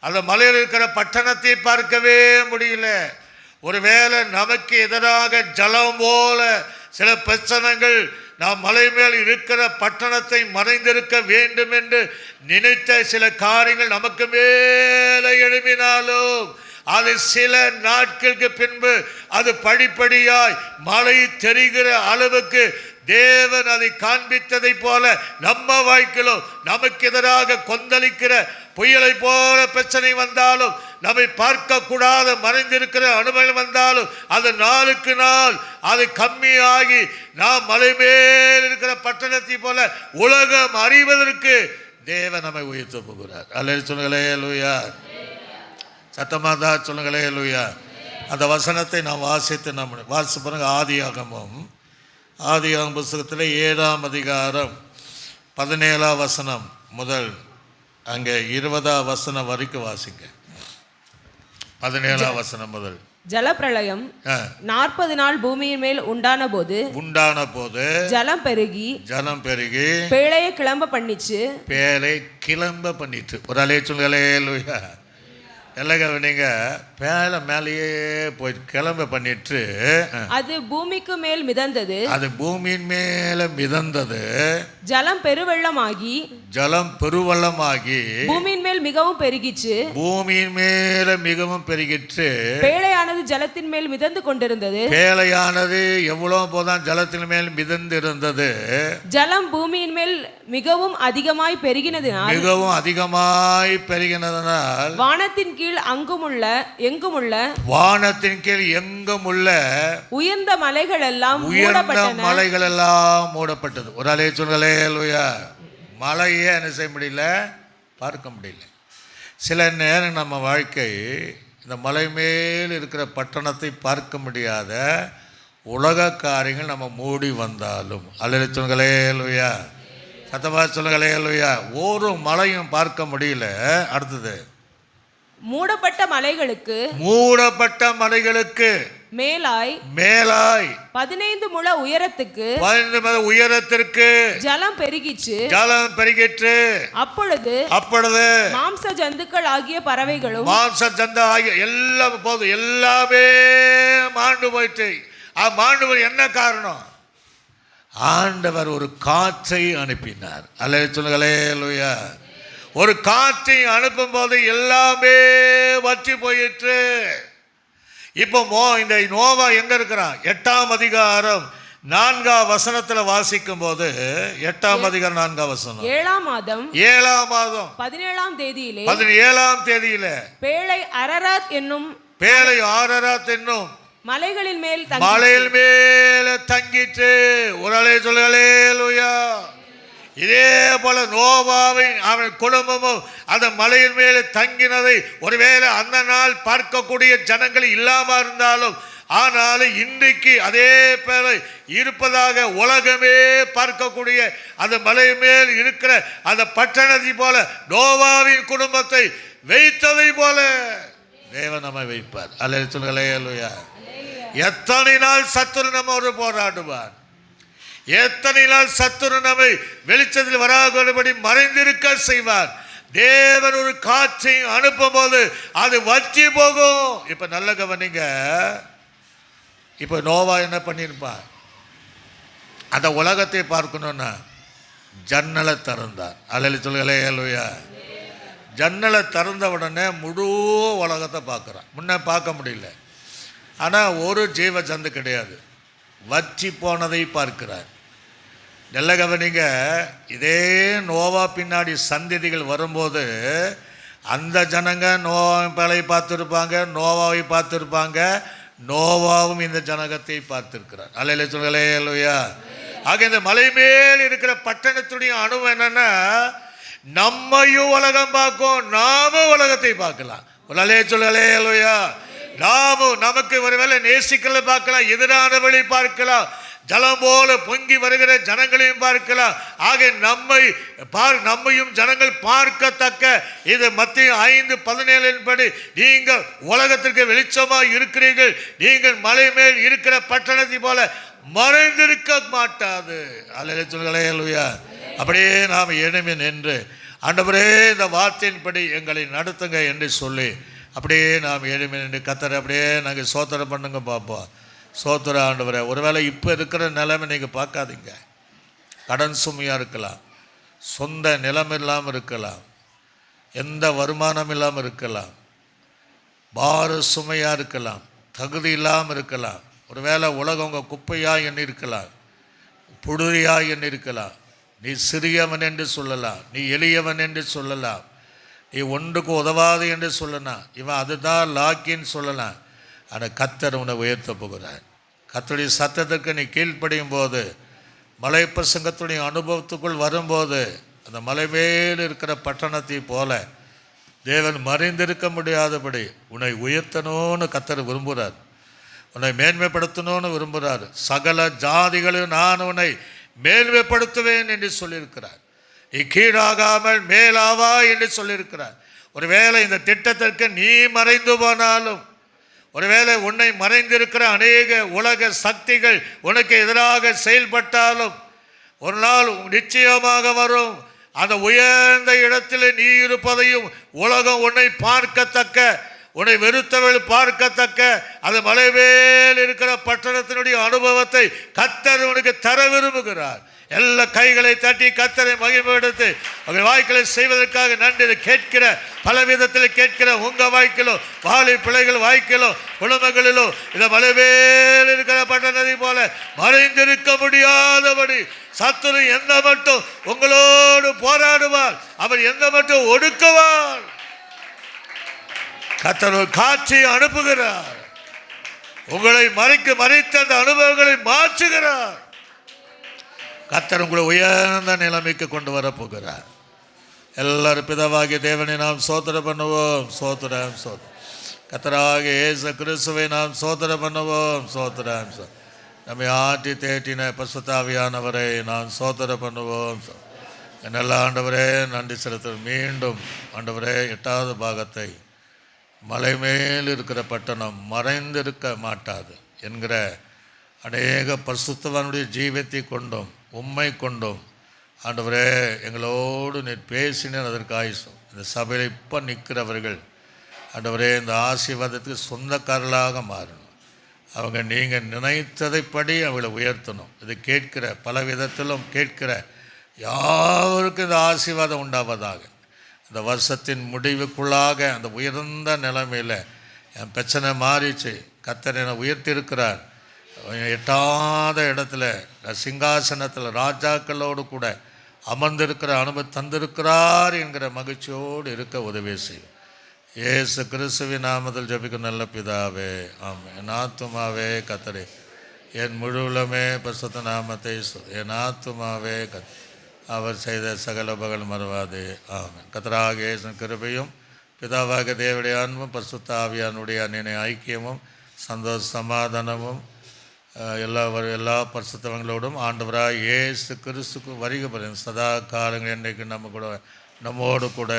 அந்த மலையில் இருக்கிற பட்டணத்தை பார்க்கவே முடியல. ஒருவேளை நமக்கு எதிராக ஜலம் போல சில பிரச்சனைகள் நாம் மலை மேல் இருக்கிற பட்டணத்தை மறைந்திருக்க வேண்டும் என்று நினைத்த சில காரியங்கள் நமக்கு மேலே எழுப்பினாலும் அது சில நாட்களுக்கு பின்பு அது படிப்படியாய் மலை தெரிகிற அளவுக்கு தேவன் அதை காண்பித்ததை போல நம்ம வாழ்க்கையிலும் நமக்கு எதிராக கொந்தளிக்கிற புயலை போல பிரச்சனை வந்தாலும், நம்மை பார்க்க கூடாத மறைந்திருக்கிற அனுபவம் வந்தாலும், அது நாளுக்கு நாள் அது கம்மியாகி நாம் மலை மேல் இருக்கிற பட்டணத்தை போல உலகம் அறிவதற்கு தேவன் நம்மை உயர்த்த போகிறார். அல்லேலூயா சொல்லுங்களே லூயா. சத்தமாதா சொல்லுங்களே லூயா. அந்த வசனத்தை நாம் வாசித்து நம்ம வாசித்து பாருங்க. ஆதியாகமம் புத்தகத்தில் 7ஆம் அதிகாரம் 17ஆம் வசனம் முதல் அங்கே 20ஆம் வசனம் வரைக்கும் வாசிங்க. 17ஆம் வசனம் முதல். ஜலப்பிரளயம் 40 நாள் பூமியின் மேல் உண்டான போது ஜலம் பெருகி பேழையை கிளம்ப பண்ணிச்சு. ஒரு அலைய சொல்லுங்களே லூயா. எல்லாம் நீங்க பேலை மேலேயே போய் கிளம்ப பண்ணிட்டு அது பூமிக்கு மேல் மிதந்தது. அது பூமியின் மேல மிதந்தது. ஜலம் பெருவெள்ளமாகி பூமியின் மேல் மிகவும் பெருகிச்சு. பேழையானது ஜலத்தின் மேல் மிதந்து கொண்டிருந்தது. பேழையானது எவ்வளவு போதான் ஜலத்தின் மேல் மிதந்து இருந்தது. ஜலம் பூமியின் மேல் மிகவும் அதிகமாய் பெருகினதினால் வானத்தின் கீழ் கீழ் எங்குமுள்ள வானத்தின் கீழ் எங்கும் உள்ள உயர்ந்த மலைகள் எல்லாம் உயர்ந்த மூடப்பட்டன. மலைகள் எல்லாம் மூடப்பட்டது. ஒரு அலைய சொல்களே லூயா. மலையே என்ன செய்ய முடியல, பார்க்க முடியல. சில நேரம் நம்ம வாழ்க்கை இந்த மலை மேல் இருக்கிற பட்டணத்தை பார்க்க முடியாத உலக காரியங்கள் நம்ம மூடி வந்தாலும், அல்ல சொல்களே லூயா, சத்தமா சொல்களே லூயா, ஒரு மலையும் பார்க்க முடியல. அடுத்தது, மூடப்பட்ட மலைகளுக்கு மேலாய் 15 முழ உயரத்துக்கு ஜலம் பெருகிற்று. அப்பொழுது மாம்ச ஜந்துக்கள் ஆகிய பறவைகளும் எல்லாம் போதும், எல்லாமே மாண்டு போயிட்டு. மாண்டு போய் என்ன காரணம்? ஆண்டவர் ஒரு காற்றை அனுப்பினார். அல்ல சொல்லுங்களே லூயா. ஒரு காற்றை அனுப்பும் போது எல்லாமே வற்றி போயிற்று. இப்போ இந்த நோவா எங்க இருக்கிறான்? 8ஆம் அதிகாரம் 4ஆம் வசனத்தில் வாசிக்கும் போது, 8ஆம் அதிகாரம் 4ஆம் வசனம், 7ஆம் மாதம் 17ஆம் தேதியிலே 17ஆம் தேதியில பேழை அரராத் என்னும் மலைகளின் மேல் தங்கிற்று. ஒரு அலை சொல்லுங்களே லூயா. இதே போல நோவாவின் அவன் குடும்பமும் அந்த மலையின் மேலே தங்கினதை ஒருவேளை அந்த நாள் பார்க்கக்கூடிய ஜனங்கள் இல்லாம இருந்தாலும், ஆனாலும் இன்றைக்கு அதே பேர இருப்பதாக உலகமே பார்க்கக்கூடிய அந்த மலை மேல் இருக்கிற அந்த பட்டணத்தை போல நோவாவின் குடும்பத்தை வைத்ததை போல தேவன் நம்மை வைப்பார். அல்ல சொல்லுங்களே லூயா. எத்தனை நாள் சத்துரு நம்மோடு போராடுவார், எத்தனை நாள் சத்துரு நம்மை வெளிச்சத்தில் வராதபடி மறைந்திருக்க செய்வார். தேவன் ஒரு காற்றை அனுப்பும் போது அது வற்றி போகும். இப்ப நல்ல கவனிங்க. இப்ப நோவா என்ன பண்ணியிருப்பார்? அந்த உலகத்தை பார்க்கணும்னா ஜன்னலை திறந்தார். அல்ல சொல்லுங்களே லூயா. ஜன்னலை திறந்த உடனே முழு உலகத்தை பார்க்குறான். முன்ன பார்க்க முடியல. ஆனால் ஒரு ஜீவ ஜந்து கிடையாது. வற்றி போனதை பார்க்கிறார். நல்ல கவனிங்க. இதே நோவா பின்னாடி சந்ததிகள் வரும்போது அந்த ஜனங்க நோவாவின் பழைய பார்த்துருப்பாங்க, நோவாவை பார்த்துருப்பாங்க, நோவாவும் இந்த ஜனகத்தை பார்த்துருக்கிறார். அல்ல சொல்களே இல்லையா. ஆக இந்த மலை மேல் இருக்கிற பட்டணத்துடைய அனுபவம் என்னன்னா, நம்மையும் உலகம் பார்க்கும், நாமும் உலகத்தை பார்க்கலாம். அல்லே சொல்களே இல்லையா. நாமும் நமக்கு ஒருவேளை நேசிக்கல பார்க்கலாம், எதிரான வழி பார்க்கலாம், ஜலம் போல பொங்கி வருகிற ஜனங்களையும் பார்க்கலாம். ஆக நம்மையும் ஜனங்கள் பார்க்கத்தக்க இது மத்திய 5:17 படி நீங்கள் உலகத்திற்கு வெளிச்சமாக இருக்கிறீர்கள், நீங்கள் மலை மேல் இருக்கிற பட்டணத்தை போல மறைந்திருக்க மாட்டாது. அல்லேலூயா சொல்லுங்களே அல்லேலூயா. அப்படியே நாம் எழும்பி நின்று ஆண்டவரே இந்த வார்த்தையின்படி எங்களை நடத்துங்க என்று சொல்லி அப்படியே நாம் எழும்பி நின்று கர்த்தரை அப்படியே நாங்கள் சோத்திரம் பண்ணுங்க பார்ப்போம். சோத்திர ஆண்டவரே, ஒருவேளை இப்போ இருக்கிற நிலைமை நீங்கள் பார்க்காதீங்க. கடன் சுமையாக இருக்கலாம், சொந்த நிலம் இல்லாமல் இருக்கலாம், எந்த வருமானம் இல்லாமல் இருக்கலாம், பார சுமையாக இருக்கலாம், தகுதி இல்லாமல் இருக்கலாம், ஒருவேளை உலகம் உங்கள் குப்பையாக எண்ணி இருக்கலாம், புழுதியாக எண்ணி இருக்கலாம். நீ சிறியவன் என்று சொல்லலாம், நீ எளியவன் என்று சொல்லலாம், நீ ஒன்றுக்கு உதவாது என்று சொல்லலாம், இவன் அதுதான் லாக்கின்னு சொல்லலாம். ஆனால் கர்த்தர் உன்னை உயர்த்த போகிறார். கர்த்தருடைய சத்தத்திற்கு நீ கீழ்ப்படியும் போது, மலை பிரசங்கத்துடைய அனுபவத்துக்குள் வரும்போது, அந்த மலை மேல் இருக்கிற பட்டணத்தை போல தேவன் மறைந்திருக்க முடியாதபடி உன்னை உயர்த்தணும்னு கர்த்தர் விரும்புகிறார், உன்னை மேன்மைப்படுத்தணும்னு விரும்புகிறார். சகல ஜாதிகளும் நான் உன்னை மேன்மைப்படுத்துவேன் என்று சொல்லியிருக்கிறார். நீ கீழாகாமல் மேலாவா என்று சொல்லியிருக்கிறார். ஒருவேளை இந்த திட்டத்திற்கு நீ மறைந்து போனாலும், ஒருவேளை உன்னை மறைந்திருக்கிற அநேக உலக சக்திகள் உனக்கு எதிராக செயல்பட்டாலும், ஒரு நாள் நிச்சயமாக வரும். அந்த உயர்ந்த இடத்தில் நீ இருப்பதையும் உலகம் உன்னை பார்க்கத்தக்க, உன்னை வெறுத்தவர்கள் பார்க்கத்தக்க அந்த மலைமேல் இருக்கிற பட்டணத்தினுடைய அனுபவத்தை கர்த்தர் உனக்கு தர விரும்புகிறார். எல்லா கைகளை தட்டி கர்த்தரை மகிமைப்படுத்தி உங்கள் வாய்க்களை செய்வதற்காக நன்றி. இதை கேட்கிற பல விதத்தில் கேட்கிற உங்கள் வாய்க்கிலோ, வாழை பிள்ளைகள் வாய்க்கிலோ, குடும்பங்களிலோ இந்த மலைமேல் இருக்கிற பட்டணத்தை போல மறைந்திருக்க முடியாதபடி சத்துரு எந்த மட்டும் உங்களோடு போராடுவார், அவர் எந்த மட்டும் ஒடுக்குவார். கர்த்தர் ஒரு காட்சியை அனுப்புகிறார். உங்களை மறைத்த அந்த அனுபவங்களை மாற்றுகிறார். கர்த்தர் உங்களை உயர்ந்த நிலைமைக்கு கொண்டு வரப்போகிறார். எல்லாரும் பிதாவாகிய தேவனை நாம் சோதனை பண்ணுவோம். சோதரம் கர்த்தராகிய இயேசு கிறிஸ்துவை நாம் சோதனை பண்ணுவோம். சோதரம் நம்மை ஆற்றி தேற்றின பரிசுத்த ஆவியானவரை நாம் சோதனை பண்ணுவோம். நல்ல ஆண்டவரே நன்றி செலுத்தும். மீண்டும் ஆண்டவரே 8வது பாகத்தை மலை மேல் இருக்கிற பட்டணம் மறைந்திருக்க மாட்டாது என்கிற அநேக பரிசுத்தவானுடைய ஜீவத்தை கொண்டும் உம்மை கொண்டும் ஆண்டவரே எங்களோடு நீர் பேசினேன். அதற்கு ஆயுசம் இந்த சபையில் இப்போ நிற்கிறவர்கள் ஆண்டவரே இந்த ஆசீர்வாதத்துக்கு சொந்தக்காரர்களாக மாறணும். அவங்க நீங்கள் நினைத்ததைப்படி அவளை உயர்த்தணும். இது கேட்கிற பல விதத்திலும் கேட்கிற யாருக்கும் இந்த ஆசீர்வாதம் உண்டாவதாக. இந்த வருஷத்தின் முடிவுக்குள்ளாக அந்த உயர்ந்த நிலைமையில் என் பிரச்சனை மாறிச்சு. கர்த்தர் என்னை உயர்த்தியிருக்கிறார். எட்டாத இடத்துல சிங்காசனத்தில் ராஜாக்களோடு கூட அமர்ந்திருக்கிற அனுபவம் தந்திருக்கிறார் என்கிற மகிழ்ச்சியோடு இருக்க உதவி செய்யும். இயேசு கிறிஸ்துவின் நாமத்தில் ஜெபிக்கும் நல்ல பிதாவே, ஆமென். என் ஆத்துமாவே கர்த்தரே, என் முழுவலுமே பரிசுத்த நாமத்தை என் ஆத்துமாவே அவர் செய்த சகல பகல் மறவாதே, ஆமென். கர்த்தராகிய இயேசுவின் கிருபையும் பிதாவாகிய தேவனுடைய அன்பும் பரிசுத்த ஆவியானுடைய அன்னை ஐக்கியமும் சந்தோஷ சமாதானமும் எல்லா பரிசுத்தவங்களோடும் ஆண்டவராக இயேசு கிறிஸ்துக்கு வருகை சதா காலங்கள் என்றைக்கு நம்மோடு கூட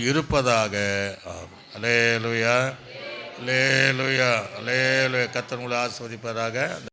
இருப்பதாக. ஆமென். அல்லேலூயா, அல்லேலூயா, அல்லேலூயா. கர்த்தர் உங்களை ஆசீர்வதிப்பதாக. அந்த